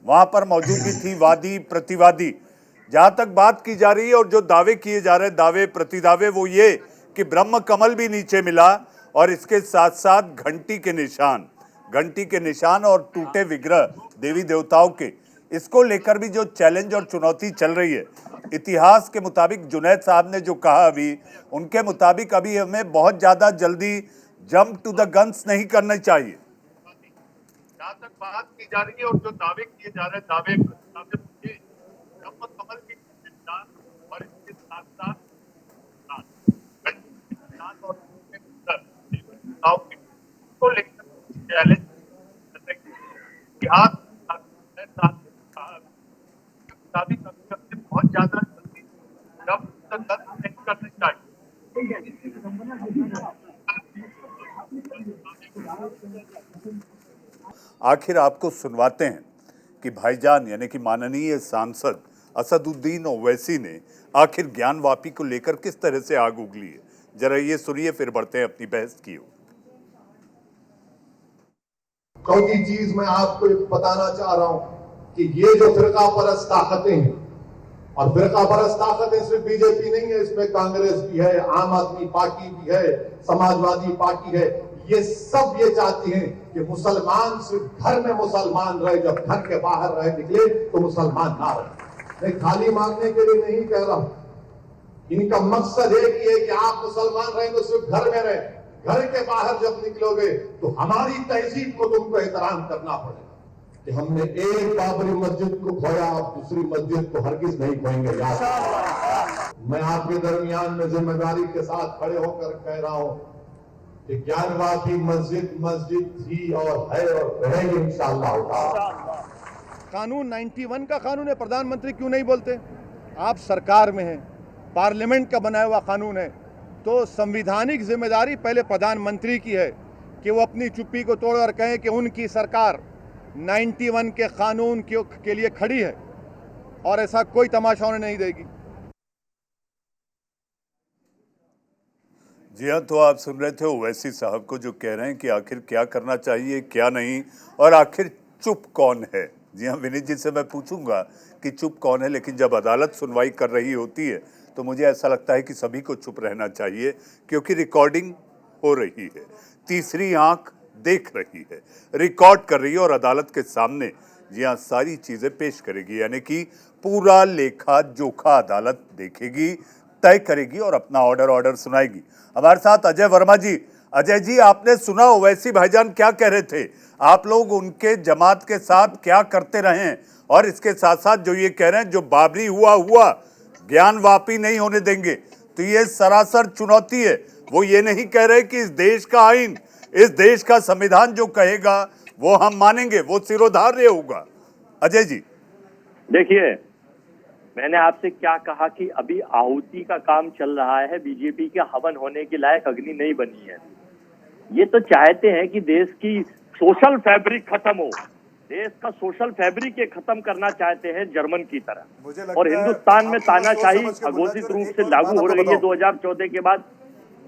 वहां पर मौजूदगी थी, वादी प्रतिवादी। जहां तक बात की जा रही है और जो दावे किए जा रहे हैं, दावे प्रतिदावे, वो ये कि ब्रह्म कमल भी नीचे मिला और इसके साथ साथ घंटी के निशान और टूटे विग्रह देवी देवताओं के, इसको लेकर भी जो चैलेंज और चुनौती चल रही है। इतिहास के मुताबिक जुनैद साहब ने जो कहा अभी, उनके मुताबिक अभी हमें बहुत ज्यादा जल्दी जंप टू द गन्स नहीं करना चाहिए। जहाँ तक बात की जा रही है और जो दावे किए जा रहे हैं, दावे कमल की निशान और इसके साथ साथ को लेकर चैलेंज इतिहास बहुत ज्यादा जल्दी जब तक नहीं करने चाहिए। आखिर आपको सुनवाते हैं कि भाईजान यानी कि माननीय सांसद असदुद्दीन ओवैसी ने आखिर ज्ञानवापी को लेकर किस तरह से आग उगली है। जरा ये सुनिए, फिर बढ़ते हैं अपनी बहस की ओर। चौथी चीज मैं आपको बताना चाह रहा हूं कि ये जो फिरका परस्त ताकतें हैं, और फिरका परस्त ताकतें सिर्फ बीजेपी नहीं है, इसमें कांग्रेस भी है, आम आदमी पार्टी भी है, समाजवादी पार्टी है, ये सब ये चाहती हैं कि मुसलमान सिर्फ घर में मुसलमान रहे, जब घर के बाहर रहे निकले तो मुसलमान ना रहे। मैं खाली मांगने के लिए नहीं कह रहा हूं, इनका मकसद एक ही है कि आप मुसलमान रहे तो सिर्फ घर में रहे, घर के बाहर जब निकलोगे तो हमारी तहजीब को तुमको एहतराम करना पड़ेगा कि हमने एक बाबरी मस्जिद को खोया, आप दूसरी मस्जिद को हरगिज नहीं खोएंगे। याद, मैं आपके दरमियान में जिम्मेदारी के साथ खड़े होकर कह रहा हूं कि ज्ञानवापी मस्जिद थी और है और रहेगी इंशाअल्लाह। कानून 91 का कानून है, प्रधानमंत्री क्यों नहीं बोलते? आप सरकार में हैं, पार्लियामेंट का बनाया हुआ कानून है, तो संविधानिक जिम्मेदारी पहले प्रधानमंत्री की है कि वो अपनी चुप्पी को तोड़कर कहें कि उनकी सरकार 91 के कानून के लिए खड़ी है और ऐसा कोई तमाशा उन्हें नहीं देगी। जी हाँ, तो आप सुन रहे थे ओवैसी साहब को जो कह रहे हैं कि आखिर क्या करना चाहिए क्या नहीं, और आखिर चुप कौन है। जी हाँ, विनीत जी से मैं पूछूंगा कि चुप कौन है, लेकिन जब अदालत सुनवाई कर रही होती है तो मुझे ऐसा लगता है कि सभी को चुप रहना चाहिए क्योंकि रिकॉर्डिंग हो रही है, तीसरी आंख देख रही है, रिकॉर्ड कर रही है और अदालत के सामने जी हाँ, सारी चीजें पेश करेगी, यानी कि पूरा लेखा जोखा अदालत देखेगी, तय करेगी और अपना ऑर्डर सुनाएगी। हमारे साथ अजय वर्मा जी। अजय जी, आपने सुना ओवैसी भाईजान क्या कह रहे थे, आप लोग उनके जमात के साथ क्या करते रहे हैं, और इसके साथ साथ जो ये कह रहे हैं जो बाबरी हुआ ज्ञान वापी नहीं होने देंगे, तो ये सरासर चुनौती है। वो ये नहीं कह रहे कि इस देश का आईन, इस देश का संविधान जो कहेगा वो हम मानेंगे, वो सिरोधार्य होगा। अजय जी देखिए, मैंने आपसे क्या कहा कि अभी आहुति का काम चल रहा है, बीजेपी के हवन होने के लायक अग्नि नहीं बनी है। ये तो चाहते हैं कि देश की सोशल फैब्रिक खत्म हो, देश का सोशल फैब्रिक ये खत्म करना चाहते हैं जर्मन की तरह, और हिंदुस्तान में तानाशाही अघोषित रूप से लागू हो रही है 2014 के बाद।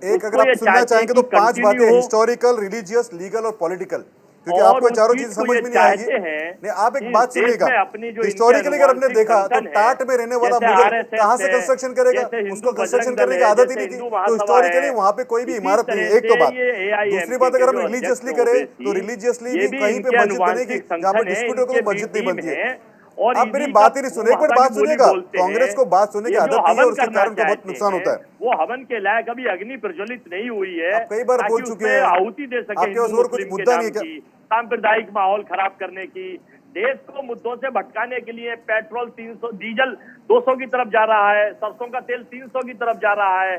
एक अगर आप सुनना चाहेंगे तो 5 बातें, हिस्टोरिकल, रिलीजियस, लीगल और पॉलिटिकल, क्योंकि आपको चारों चीज समझ में नहीं आएगी। नहीं, आप एक बात सुनिएगा, हिस्टोरिकली अगर हमने देखा तो टाट में रहने वाला मुगल कहाँ से कंस्ट्रक्शन करेगा, उसको कंस्ट्रक्शन करने की आदत ही नहीं थी, तो हिस्टोरिकली वहाँ पे कोई भी इमारत नहीं है। एक तो बात। दूसरी बात, अगर हम रिलीजियसली करें तो रिलीजियसली भी कहीं पे मस्जिद बनेगी, जहाँ पे डिस्प्यूट होगा तो मस्जिद नहीं बनती है। आप मेरी बात ही नहीं सुने, एक बार बात सुनिएगा। कांग्रेस को बात सुनने की आदत नहीं है और उसके कारण उनको बहुत नुकसान होता है। वो हवन के लायक अभी अग्नि प्रज्वलित नहीं हुई है, कई बार बोल चुके हैं, आहुति दे सके, आपके पास और कुछ मुद्दा नहीं है क्या? सांप्रदायिक माहौल खराब करने की, देश को मुद्दों से भटकाने के लिए पेट्रोल 300, डीजल 200 की तरफ जा रहा है, सरसों का तेल 300 की तरफ जा रहा है।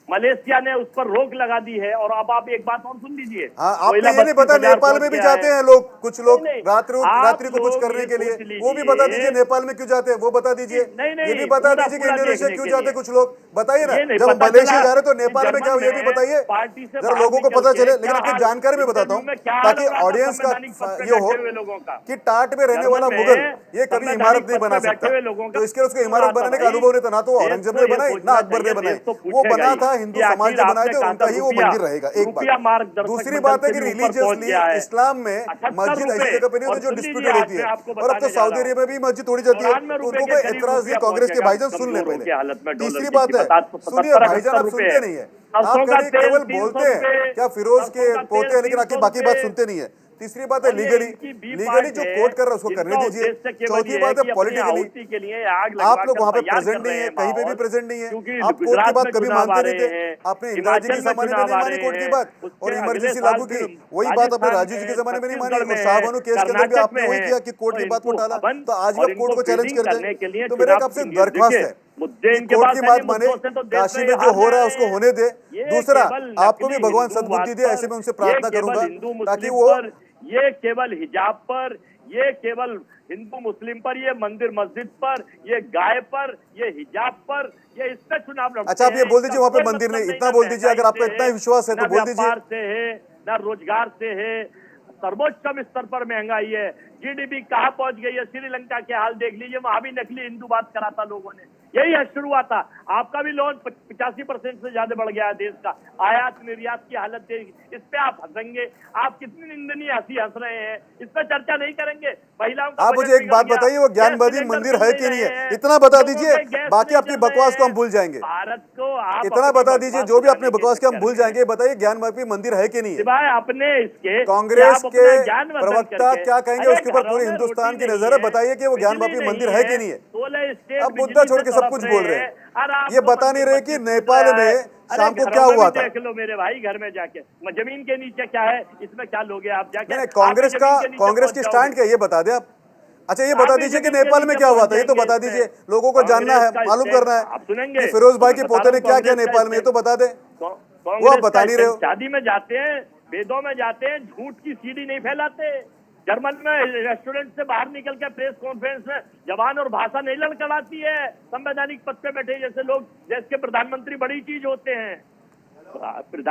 मलेशिया ने उस पर रोक लगा दी है। और अब आप एक बात और सुन लीजिए, आपने ये नहीं पता नेपाल में भी जाते हैं लोग, कुछ लोग रात्रि को कुछ करने के लिए, वो भी बता दीजिए नेपाल में क्यों जाते हैं, वो बता दीजिए। ये भी बता दीजिए कि इंडोनेशिया क्यों जाते हैं कुछ लोग, बताइए ना। जब मलेशिया जा रहे तो नेपाल में क्या, ये भी बताइए जरा, लोगों को पता चले। लेकिन आपको जानकारी में बताता हूँ ताकि ऑडियंस का ये हो कि टाट में रहने वाला मुगल ये कभी इमारत नहीं बना सकता, तो इसके उसको इमारत बनाने का अनुभव नहीं था, ना तो औरंगजेब ने बनाई ना अकबर ने बनाई, वो बना था हिंदू समाज जो बनाए थे उनका ही वो मंदिर रहेगा। एक बात। दूसरी बात है कि रिलीजियसली इस्लाम में मस्जिद ऐसी जगह पे नहीं होती जो डिस्प्यूटेड होती है, और अब तो सऊदी अरेबिया में भी मस्जिद तोड़ी जाती है, तो उनको कोई एतराज नहीं। कांग्रेस के भाईजान सुन ले पहले। तीसरी बात है, सुनिए भाईजान, आप सुनते नहीं है, आप केवल बोलते हैं क्या फिरोज के पोते हैं, लेकिन आखिर बाकी बात सुनते नहीं है। तीसरी बात है लीगली जो कोर्ट कर रहा है उसको करने दीजिए। चौथी बात है पॉलिटिकली, आप लोग वहाँ पे प्रेजेंट नहीं है, कहीं पे भी प्रेजेंट नहीं है। आप कोर्ट की बात कभी मानते नहीं थे, आपने इंदिरा जी के जमाने में नहीं मानी कोर्ट की बात, और इमरजेंसी लागू की, वही बात आपने राजीव जी के जमाने में नहीं मानी, और शाहबानो केस के अंदर भी आपने वही किया कि कोर्ट की बात को टाला। तो आज भी कोर्ट को चैलेंज करते हैं, तो मेरा आपसे दरख्वास्त है, कोर्ट की बात माने, काशी में जो हो रहा है उसको होने दे। दूसरा, आपको भी भगवान सद्बुद्धि दे, ऐसे में उनसे प्रार्थना करूंगा ताकि वो ये केवल हिजाब पर, ये केवल हिंदू मुस्लिम पर, ये मंदिर मस्जिद पर, ये गाय पर, ये हिजाब पर, ये इससे चुनाव लड़ते हैं। अच्छा, आप ये बोल दीजिए वहाँ पे मंदिर नहीं, इतना बोल दीजिए, अगर आपको इतना विश्वास है तो बोल दीजिए। से है ना, रोजगार से है, सर्वोच्च स्तर पर महंगाई है, जीडीपी कहाँ पहुंच गई है, श्रीलंका के हाल देख लीजिए, वहां भी नकली हिंदू बात कराता लोगों ने। यही है शुरुआत था। आपका भी लोन 85% से ज्यादा बढ़ गया है, देश का आयात निर्यात की हालत देख, इस पे आप हंसेंगे, आप कितनी निंदनीय हंसी हंस रहे हैं, इस पर चर्चा नहीं करेंगे। महिलाओं का आप मुझे एक बात बताइए, वो ज्ञानवादी मंदिर है कि नहीं है, इतना बता दीजिए, बाकी आपकी बकवास को हम भूल जाएंगे। भारत को आप इतना बता दीजिए, जो भी आपने बकवास किया हम भूल जाएंगे। बताइए ज्ञानवापी मंदिर है कि नहीं है। अपने इसके कांग्रेस के प्रवक्ता क्या कहेंगे उसके ऊपर पूरे हिंदुस्तान की नजर है, बताइए कि वो ज्ञानवापी मंदिर है कि नहीं है। अब मुद्दा छोड़ के सब कुछ बोल रहे हैं, ये बता नहीं रहे कि नेपाल में शाम को क्या हुआ था। देख लो मेरे भाई, घर में जाके जमीन के नीचे क्या है, इसमें क्या लोगे आप जाके। कांग्रेस की स्टैंड क्या, ये बता दें आप। अच्छा, ये बता दीजिए कि नेपाल में क्या हुआ था, ये तो बता दीजिए, लोगों को जानना है, मालूम करना है कि फिरोज भाई के पोते ने क्या किया नेपाल में, ये तो बता दें। वो आप बता नहीं रहे हो। शादी में जाते हैं, वेदों में जाते हैं, झूठ की सीढ़ी नहीं फैलाते। जर्मन में रेस्टोरेंट से बाहर निकल के प्रेस कॉन्फ्रेंस में जबान और भाषा नहीं लड़खड़ाती है। संवैधानिक पद पे बैठे जैसे लोग, देश के प्रधानमंत्री बड़ी चीज होते हैं।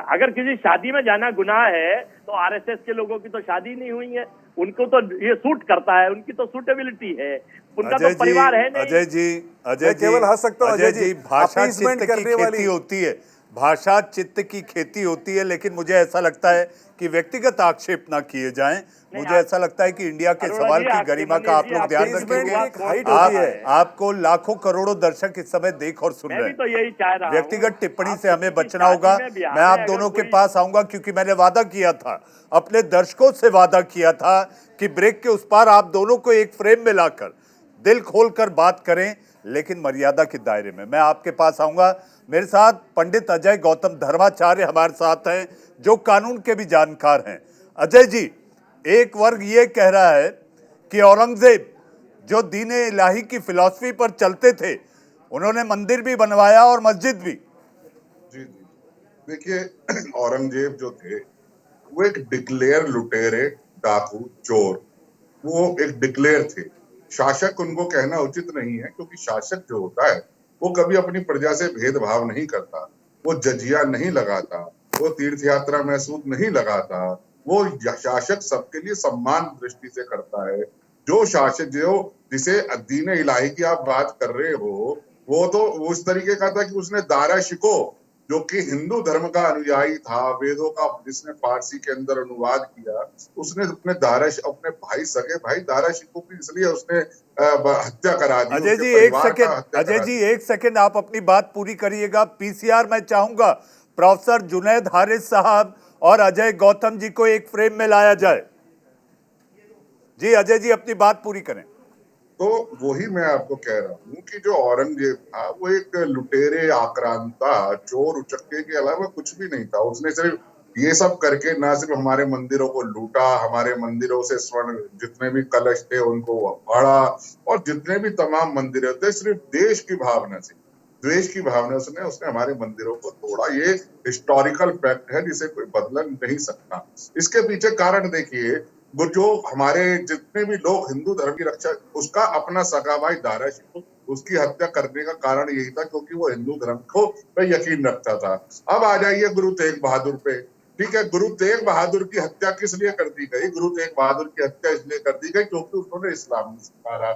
अगर किसी शादी में जाना गुनाह है तो आरएसएस के लोगों की तो शादी नहीं हुई है, उनको तो ये सूट करता है, उनकी तो सूटेबिलिटी है, उनका तो परिवार है नहीं। अजय जी केवल हंस सकता हूं। अजय जी, भाषा चित्त की खेती होती है, भाषा चित्त की खेती होती है, लेकिन मुझे ऐसा लगता है कि व्यक्तिगत आक्षेप ना किए जाएं। मुझे ऐसा लगता है कि इंडिया के सवाल की गरिमा का आप लोग ध्यान रखेंगे। आपको लाखों करोड़ों दर्शक इस समय देख और सुन रहे हैं। तो यही चाह रहा हूं। व्यक्तिगत टिप्पणी से हमें बचना होगा। मैं आप दोनों के पास आऊंगा क्योंकि मैंने वादा किया था, अपने दर्शकों से वादा किया था कि ब्रेक के उस पार आप दोनों को एक फ्रेम में लाकर दिल खोलकर बात करें, लेकिन मर्यादा के दायरे में। मैं आपके पास आऊंगा। मेरे साथ पंडित अजय गौतम धर्माचार्य हमारे साथ हैं, जो कानून के भी जानकार हैं। अजय जी, एक वर्ग ये कह रहा है कि औरंगजेब जो दीन इलाही की फिलॉसफी पर चलते थे, उन्होंने मंदिर भी बनवाया और मस्जिद भी। जी जी, देखिए औरंगजेब जो थे वो एक डिक्लेयर लुटेरे, डाकू, चोर, वो एक डिक्लेयर थे। शासक उनको कहना उचित नहीं है, क्योंकि शासक जो होता है वो कभी अपनी प्रजा से भेदभाव नहीं करता, वो जजिया नहीं लगाता, वो तीर्थ यात्रा महसूद नहीं लगाता। वो शासक सबके लिए सम्मान दृष्टि से करता है। जो शासक जिसे दीन इलाही की आप बात कर रहे हो, वो तो उस तरीके का था कि उसने दारा शिको, जो कि हिंदू धर्म का अनुयायी था, वेदों का जिसने फारसी के अंदर अनुवाद किया, उसने अपने भाई, सगे भाई दारा शिको की इसलिए उसने हत्या करा दी। अजय जी एक सेकंड, अजय जी एक सेकंड, आप अपनी बात पूरी करिएगा। पीसीआर मैं चाहूंगा प्रोफेसर जुनैद हारिस साहब और अजय गौतम जी को एक फ्रेम में लाया जाए। जी अजय जी अपनी बात पूरी करें। तो वही मैं आपको कह रहा हूँ कि जो औरंगजेब था वो एक लुटेरे, आक्रांता, चोर, उचक्के के अलावा कुछ भी नहीं था। उसने सिर्फ ये सब करके ना सिर्फ हमारे मंदिरों को लूटा, हमारे मंदिरों से स्वर्ण जितने भी कलश थे उनको फाड़ा, और जितने भी तमाम मंदिर थे सिर्फ देश की भावना से, द्वेष की भावना से उसने हमारे मंदिरों को तोड़ा। ये हिस्टोरिकल फैक्ट है जिसे कोई बदल नहीं सकता। इसके पीछे कारण देखिए, वो जो हमारे जितने भी लोग हिंदू धर्म की रक्षा, उसका अपना सगा भाई दारा शिको, उसकी हत्या करने का कारण यही था क्योंकि वो हिंदू धर्म को पे यकीन रखता था। अब आ जाइए गुरु तेग बहादुर पे। ठीक है, गुरु तेग बहादुर की हत्या किस लिए कर दी गई? गुरु तेग बहादुर की हत्या इसलिए कर दी गई क्योंकि उन्होंने इस्लाम नहीं स्वीकारा।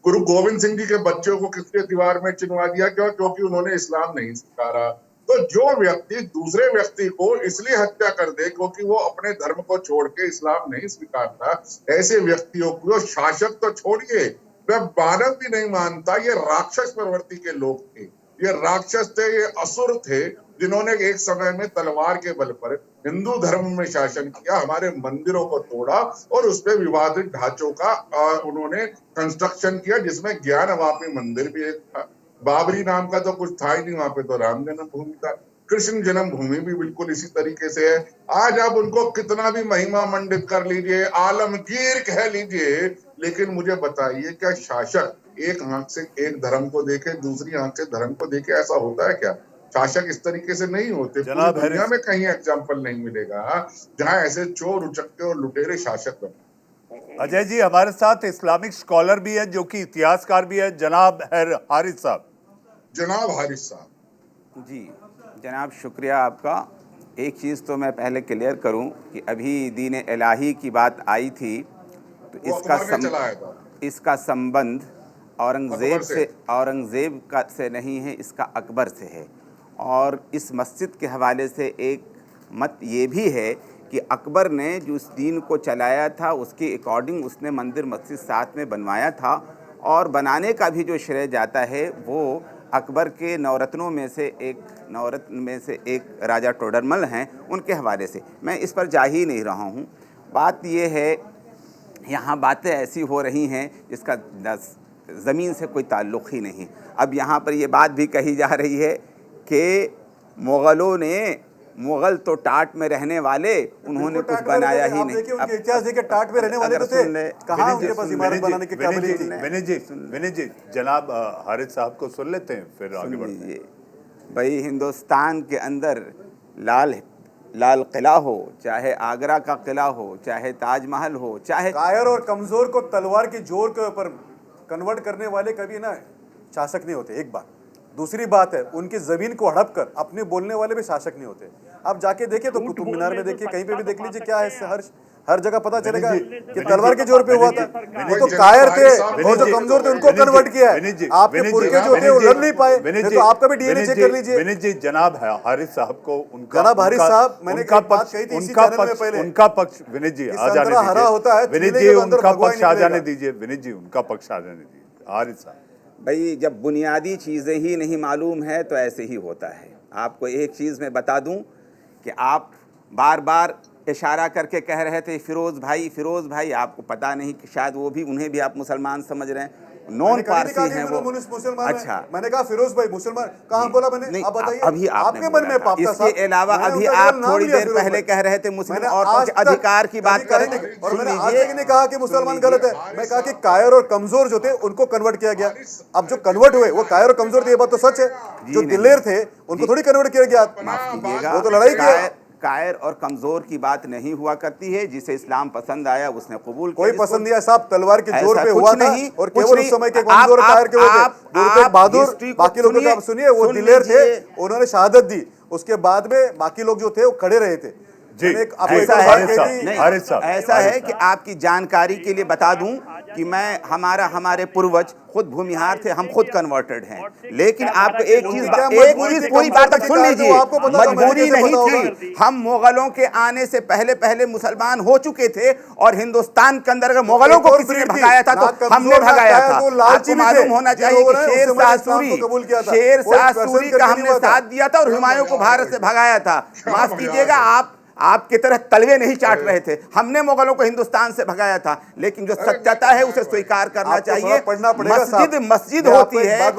गुरु गोविंद सिंह जी के बच्चों को किसके दीवार में चिनवा दिया? क्योंकि उन्होंने इस्लाम नहीं स्वीकारा। तो जो व्यक्ति दूसरे व्यक्ति को इसलिए हत्या कर दे क्योंकि वो अपने धर्म को छोड़ के इस्लाम नहीं स्वीकारता, ऐसे व्यक्तियों को शासक तो छोड़िए, वह मानव भी नहीं मानता। ये राक्षस प्रवृत्ति के लोग थे, ये राक्षस थे, ये असुर थे, जिन्होंने एक समय में तलवार के बल पर हिंदू धर्म में शासन किया, हमारे मंदिरों को तोड़ा और उस पर विवादित ढांचों का उन्होंने कंस्ट्रक्शन किया, जिसमें ज्ञानवापी मंदिर भी एक था। बाबरी नाम का तो कुछ था ही नहीं, वहां पे तो राम जन्मभूमि था। कृष्ण जन्मभूमि भी बिल्कुल इसी तरीके से है। आज आप उनको कितना भी महिमा मंडित कर लीजिए, आलमगीर कह लीजिए, लेकिन मुझे बताइए क्या शासक एक आंख से एक धर्म को देखे, दूसरी आंख से धर्म को देखे? ऐसा होता है क्या? शासक इस तरीके से नहीं होते। पूरी दुनिया में कहीं एग्जाम्पल नहीं मिलेगा जहां ऐसे चोर, उचक्के और लुटेरे शासक बने। अजय जी हमारे साथ इस्लामिक स्कॉलर भी है, जो कि इतिहासकार भी है, जनाब हारिस साहब। जनाब हारिस साहब। जी जनाब, शुक्रिया आपका। एक चीज़ तो मैं पहले क्लियर करूं कि अभी दीन इलाही की बात आई थी, तो इसका संबंध औरंगज़ेब से नहीं है, इसका अकबर से है। और इस मस्जिद के हवाले से एक मत ये भी है कि अकबर ने जो उस दीन को चलाया था उसके अकॉर्डिंग उसने मंदिर मस्जिद साथ में बनवाया था, और बनाने का भी जो श्रेय जाता है वो अकबर के नवरत्नों में से एक राजा टोडरमल हैं, उनके हवाले से। मैं इस पर जा ही नहीं रहा हूँ। बात ये है, यहाँ बातें ऐसी हो रही हैं जिसका ज़मीन से कोई ताल्लुक़ ही नहीं। अब यहाँ पर ये बात भी कही जा रही है कि मुग़ल तो टाट में रहने वाले, उन्होंने कुछ बनाया ही नहीं। देखिए उनके इतिहास देखिए, टाट में रहने वाले तो थे, कहाँ उनके पास इमारत बनाने की काबिलियत थी? विनीत जी जनाब हारिस साहब को सुन लेते हैं, फिर आगे बढ़ते हैं। भाई हिंदुस्तान के अंदर लाल किला हो, चाहे आगरा का किला हो, चाहे ताजमहल हो, चाहे कायर और कमजोर को तलवार के जोर के ऊपर कन्वर्ट करने वाले कभी ना शासक नहीं होते, एक बात। दूसरी बात है, उनकी जमीन को हड़प कर अपने बोलने वाले भी शासक नहीं होते। आप जाके देखिए तो कुतुब मीनार में देखिए, कहीं पे भी देख लीजिए, क्या है हर्ष हर जगह पता चलेगा विनीत जी, कि तलवार के जोर पे हुआ था। विनीत ये तो जी, कायर थे विनीत और जो जी, कमजोर थे उनको विनीत जी, कन्वर्ट किया विनीत जी, है। आपके विनीत पुरखे जी, जो थे वो विनीत लड़ नहीं पाए। विनीत नहीं जी, तो आपका भी डीएनए विनीत चेक जी, कर लीजिए। विनीत जी, जनाब हारिस साहब को उनका जनाब हारिस उनका- साहब, मैंने उनका एक बात पक्ष कही थी इसी उनका चैनल में पक्ष पहले उनका पक्ष विनीत जी कि आ जाने संतरा हरा होता है, दीजिए। विनीत छीलेंगे जी तो अंदर उनका भगवा ही पक्ष आ जाने निकलेगा। दीजिए। विनीत जी उनका पक्ष आ जाने दीजिए। हारिस साहब, भाई जब बुनियादी चीज़ें ही नहीं मालूम है तो ऐसे ही होता है। आपको एक चीज़ मैं बता दूं कि आप बार बार इशारा करके कह रहे थे फिरोज़ भाई, आपको पता नहीं कि शायद वो भी उन्हें भी आप मुसलमान समझ रहे हैं, नॉन पारसी हैं वो। मुसलमान अच्छा, मैंने कहा फिरोज भाई मुसलमान कहाँ बोला मैंने? नहीं, आप बताइए। अभी आपने आपके बोला मन में था। पापता साहब, इसके अलावा मैंने अभी उनका आप केवल नाम थोड़ी लिया देर फिरोज पहले भाई। कह रहे थे मुस्लिम मैंने औरतों आज के तक अधिकार की बात कभी करें। कहा नहीं। और सुन मैंने आज लीजिए, तक नहीं कहा कि मुसलमान गलत है। मैं कहा कि कायर और कमजोर जो थे उनको कन्वर्ट किया गया। अब जो कन्वर्ट हुए वो कायर और कमजोर थे, ये बात तो सच है। जो दिलेर थे उनको थोड़ी कन्वर्ट किया गया। माफ कीजिएगा, वो तो लड़ाई किया। कायर और कमजोर की बात नहीं हुआ करती है। जिसे इस्लाम पसंद आया उसने कबूल किया। कोई पसंद नहीं आया साहब, तलवार के जोर पे कुछ हुआ था नहीं, और कुछ केवल नहीं। उस समय के आप- कमजोर आप- कायर के वो थे। आप- गुरु तेग बहादुर, हिस्ट्री को बाकी लोगों का आप सुनिए, वो सुन दिलेर थे, लीजिए। उन्होंने शहादत दी। उसके बाद में बाकी लोग जो थे वो खड़े रहे थे। जी, मैंने आपको एक ऐसा और है, बात हारिस कही साहब, थी। नहीं, हारिस साहब, ऐसा हारिस है कि आपकी जानकारी के लिए बता दूं कि मैं हमारे पूर्वज खुद भूमिहार थे, हम खुद कन्वर्टेड हैं। लेकिन आपको एक चीज क्या मजबूरी थी? पूरी बात कन्वर्ट सुन की लीजिए। वो आपको पता था, मजबूरी मैंने कैसे नहीं पता होगा? थी। हम मुगलों के आने से पहले मुसलमान हो चुके थे और हिंदुस्तान के अंदर अगर मुगलों को किसी ने भगाया था तो हमने भगाया था। आपको मालूम होना चाहिए कि शेर शाह सूरी का हमने साथ दिया था और हुमायूं को भारत से भगाया था। माफ कीजिएगा, आपकी तरह तलवे नहीं चाट रहे थे। हमने मुगलों को हिंदुस्तान से भगाया था। लेकिन जो सत्यता है उसे स्वीकार करना चाहिए। मस्जिद होती है,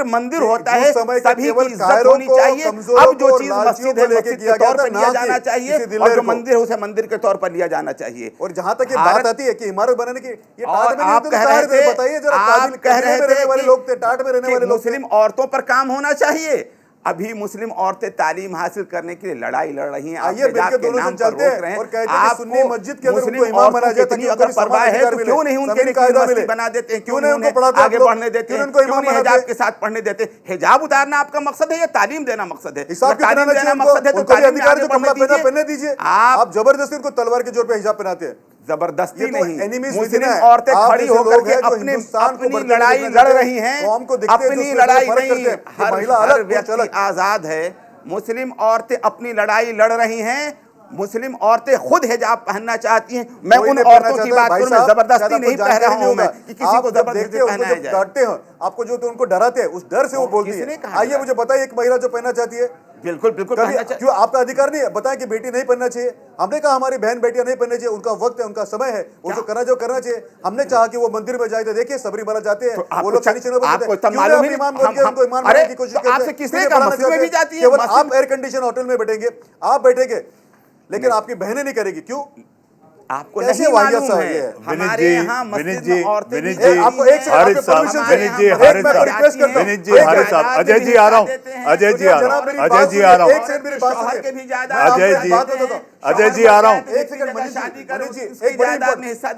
मंदिर होता है, सभी की इज्जत होनी चाहिए। अब जो चीज मस्जिद है मस्जिद के तौर पर लिया जाना चाहिए और जो मंदिर है उसे मंदिर के तौर पर लिया जाना चाहिए। और जहां तक ये बात आती है कि इमारत बनाने की, ये और आप कह रहे थे, बताइए जरा, आप कह रहे थे वाले लोग थे, टाट में रहने वाले लोग थे। मुस्लिम औरतों पर काम होना चाहिए। अभी मुस्लिम औरतें तालीम हासिल करने के लिए लड़ाई लड़ रही हैं। आइए मिलकर दोनों से चलते हैं और कहते हैं कि सुन्नी मस्जिद के अंदर उनको इमाम बना जाए ताकि अगर परवाह है तो क्यों नहीं उनके लिए मस्जिद बना देते हैं? क्यों नहीं उनको आगे बढ़ने देते हैं? क्यों नहीं हिजाब के साथ पढ़ने देते? हिजाब उतारना आपका मकसद है या तालीम देना मकसद है? तालीम देना मकसद है तो तालीम में आगे बढ़ने दीजिए। आप जबरदस्ती उनको तलवार के जोर पे हिजाब पहनाते हैं। जबरदस्ती नहीं, मुस्लिम मुस्लिम औरतें खड़ी होकर के अपनी लड़ाई लड़ रही हैं। अपनी लड़ाई नहीं, हर व्यक्ति आजाद है। मुस्लिम औरतें अपनी लड़ाई लड़ रही हैं। मुस्लिम औरतें खुद हिजाब पहनना चाहती हैं। मैं उन औरतों की बात करूं, मैं जबरदस्ती नहीं कह रहा हूं मैं कि किसी को जबरदस्ती पहनाया जाए। डांटते हैं आपको, जो उनको डराते हैं, उस डर से वो बोलती है। आइए मुझे बताइए, एक महिला जो पहनना चाहती है, बिल्कुल पहनना चाहिए। क्यों आपका अधिकार नहीं है? बताएं कि बेटी नहीं पहनना चाहिए। हमने कहा हमारी बहन बेटियां नहीं पहनना चाहिए, उनका वक्त है, उनका समय है, वो जो करना चाहिए। हमने चाहा कि वो मंदिर में जाए, तो देखिए सबरीमाला जाते हैं वो लोग, आपसे किसने कहा मस्जिद में भी जाती है? केवल आप एयर कंडीशन होटल में बैठेंगे, आप बैठेंगे, लेकिन आपकी बहनें नहीं करेंगे। क्यों? आपको नहीं मालूम है, हमारे यहाँ मस्जिद में औरतें विनीत जी, हारिस साहब, विनीत जी, हारिस साहब, विनीत जी, हारिस साहब, अजय जी आ रहा हूँ, अजय जी आ रहा हूँ, अजय जी आ रहा हूँ, अजय जी आ रहा हूँ। एक सेकंड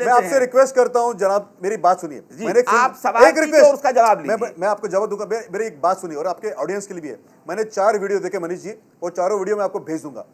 मैं आपसे रिक्वेस्ट करता हूँ जनाब, मेरी बात सुनिए। मैंने आप सवाल कीजिए और उसका जवाब लीजिए। मैं आपको जवाब दूंगा। मेरी एक बात सुनिए और आपके ऑडियंस के लिए भी है। मैंने 4 वीडियो देखे मनीष जी, वो चारों वीडियो मैं आपको भेज दूंगा।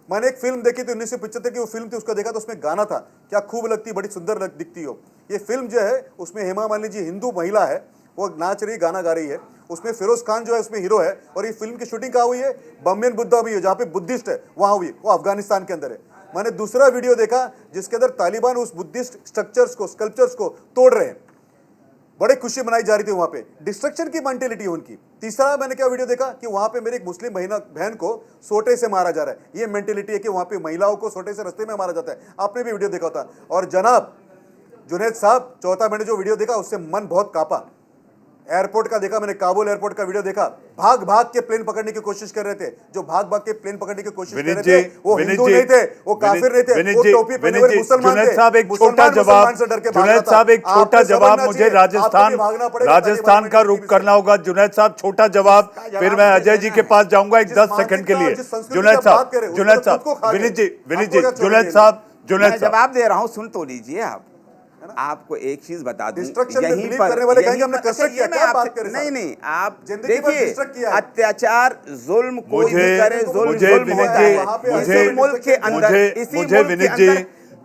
मैंने एक फिल्म देखी थी 1975 की, वो फिल्म थी, उसका देखा तो उसमें गाना था, क्या खूब लगती, बड़ी सुंदर दिखती हो। ये फिल्म जो है उसमें हेमा मालिनी जी हिंदू महिला है, वो नाच रही, गाना गा रही है। उसमें फिरोज खान जो है उसमें हीरो है। और ये फिल्म की शूटिंग कहाँ हुई है? बम्बेन बुद्धा भी है, जहाँ पे बुद्धिस्ट है, वहाँ हुई, वो अफगानिस्तान के अंदर है। मैंने दूसरा वीडियो देखा जिसके अंदर तालिबान उस बुद्धिस्ट स्ट्रक्चर्स को, स्कल्पचर्स को तोड़ रहे हैं, बड़े खुशी मनाई जा रही थी वहां पे। डिस्ट्रक्शन की मेंटेलिटी है उनकी। तीसरा मैंने क्या वीडियो देखा कि वहां पे मेरी एक मुस्लिम बहन को सोटे से मारा जा रहा है। ये मेंटेलिटी है कि वहां पे महिलाओं को सोटे से रास्ते में मारा जाता है। आपने भी वीडियो देखा होता। और जनाब जुनैद साहब, चौथा मैंने जो वीडियो देखा उससे मन बहुत कांपा। एयरपोर्ट का देखा मैंने, काबुल एयरपोर्ट का वीडियो देखा। भाग भाग के प्लेन पकड़ने की कोशिश कर रहे थे। जो भाग भाग के प्लेन पकड़ने की कोशिश कर रहे थे वो हिंदू नहीं थे, वो काफिर नहीं थे, वो टोपी पहने हुए मुसलमान थे। जुनैद साहब एक छोटा जवाब, जुनैद साहब एक छोटा जवाब, मुझे राजस्थान का रुख करना होगा। जुनैद साहब छोटा जवाब, फिर मैं अजय जी के पास जाऊंगा एक 10 सेकंड के लिए। जुनैद साहब, विनीत जी, जुनैद साहब, जवाब दे रहा हूँ, सुन तो लीजिए। आपको एक चीज बता दूं, यहीं पर नहीं, आप देखिए अत्याचार, जुल्म कोई भी करे, जुल्म होता है। इसी मुल्क के अंदर,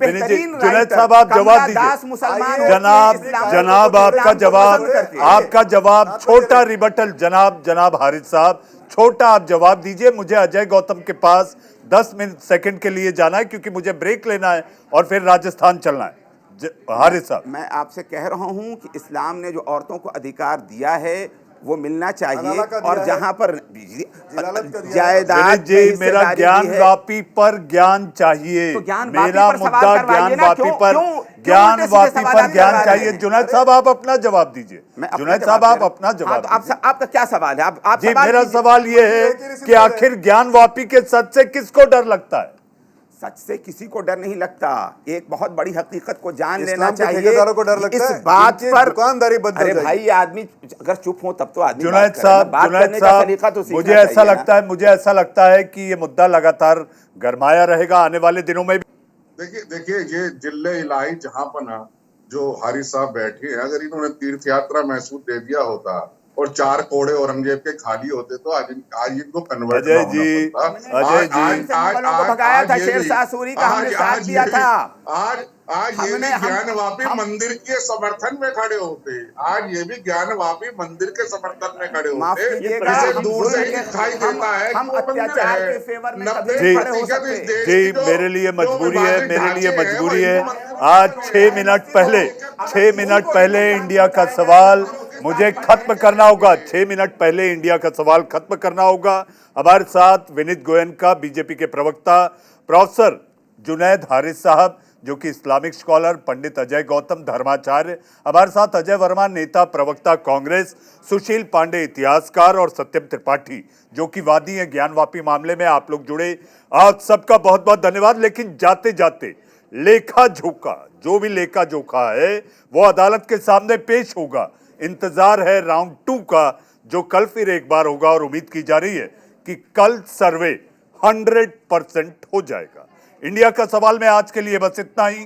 बेहतरीन जुनैद राइटर साहब आप जवाब कमला दास दीजिए। मुसलमान होती है, जनाब इस्लाम जनाब को आपका पसंद जवाब करती है। आपका जवाब छोटा रिबटल जनाब हारिस साहब छोटा आप जवाब दीजिए। मुझे अजय गौतम के पास 10 मिनट सेकंड के लिए जाना है क्योंकि मुझे ब्रेक लेना है और फिर राजस्थान चलना है। हारिस साहब, मैं आपसे कह रहा हूं कि इस्लाम ने जो औरतों को अधिकार दिया है वो मिलना चाहिए, और जहां पर जायदाद जी मेरा ज्ञान वापी पर ज्ञान चाहिए, तो ज्ञान मेरा मुद्दा ज्ञान वापी पर ज्ञान वापी पर ज्ञान चाहिए। जुनैद साहब आप अपना जवाब दीजिए। जुनैद साहब आप अपना जवाब दीजिए। आपका क्या सवाल है? आप जी मेरा सवाल ये है कि आखिर ज्ञान वापी के सच से किसको डर लगता है? सच से किसी को डर नहीं लगता। एक बहुत बड़ी हकीकत को जान लेना इस्लाम के चाहिए। ठेकेदारों को डर लगता है, इस बात जिनकी पर दुकानदारी बंद हो अरे जाएगी। भाई ये आदमी अगर चुप हो तब तो आदमी जुनैद बात करे ना। साहब बात करने का तरीका तो सीखना मुझे ऐसा चाहिए लगता है कि ये मुद्दा लगातार गरमाया रहेगा आने वाले दिनों में भी। देखिए ये जिले इलाही जहां पर ना जो हारिस साहब बैठे हैं, अगर इन्होंने तीर्थ यात्रा महसूस दे दिया होता और 4 कोड़े औरंगजेब के खाली होते तो आज इनको कन्वर्ट अजय जी भगाया था, शेरशाह सूरी का हमने साथ दिया था। आज ये भी ज्ञान वापी मंदिर के समर्थन में खड़े होते, आज ये भी ज्ञान वापी मंदिर के समर्थन में खड़े माफ होते। कीजिएगा, इसे दूर से ही दिखाई देता है हम अत्याचार के फेवर में कभी जी खड़े हो सकते हैं। जी मेरे लिए मजबूरी है आज 6 मिनट पहले इंडिया का सवाल मुझे खत्म करना होगा। 6 मिनट पहले इंडिया का सवाल खत्म करना होगा। हमारे साथ विनीत गोयनका बीजेपी के प्रवक्ता प्रोफेसर जुनैद हारिस साहब जो कि इस्लामिक स्कॉलर, पंडित अजय गौतम धर्माचार्य, हमारे साथ अजय वर्मा नेता प्रवक्ता कांग्रेस, सुशील पांडे इतिहासकार और सत्यम त्रिपाठी जो कि वादी हैं ज्ञानवापी मामले में। आप लोग जुड़े, आप सबका बहुत बहुत धन्यवाद। लेकिन जाते जाते लेखा जोखा जो भी लेखा जोखा है वो अदालत के सामने पेश होगा। इंतजार है राउंड 2 का जो कल फिर एक बार होगा और उम्मीद की जा रही है कि कल सर्वे 100% हो जाएगा। इंडिया का सवाल में आज के लिए बस इतना ही।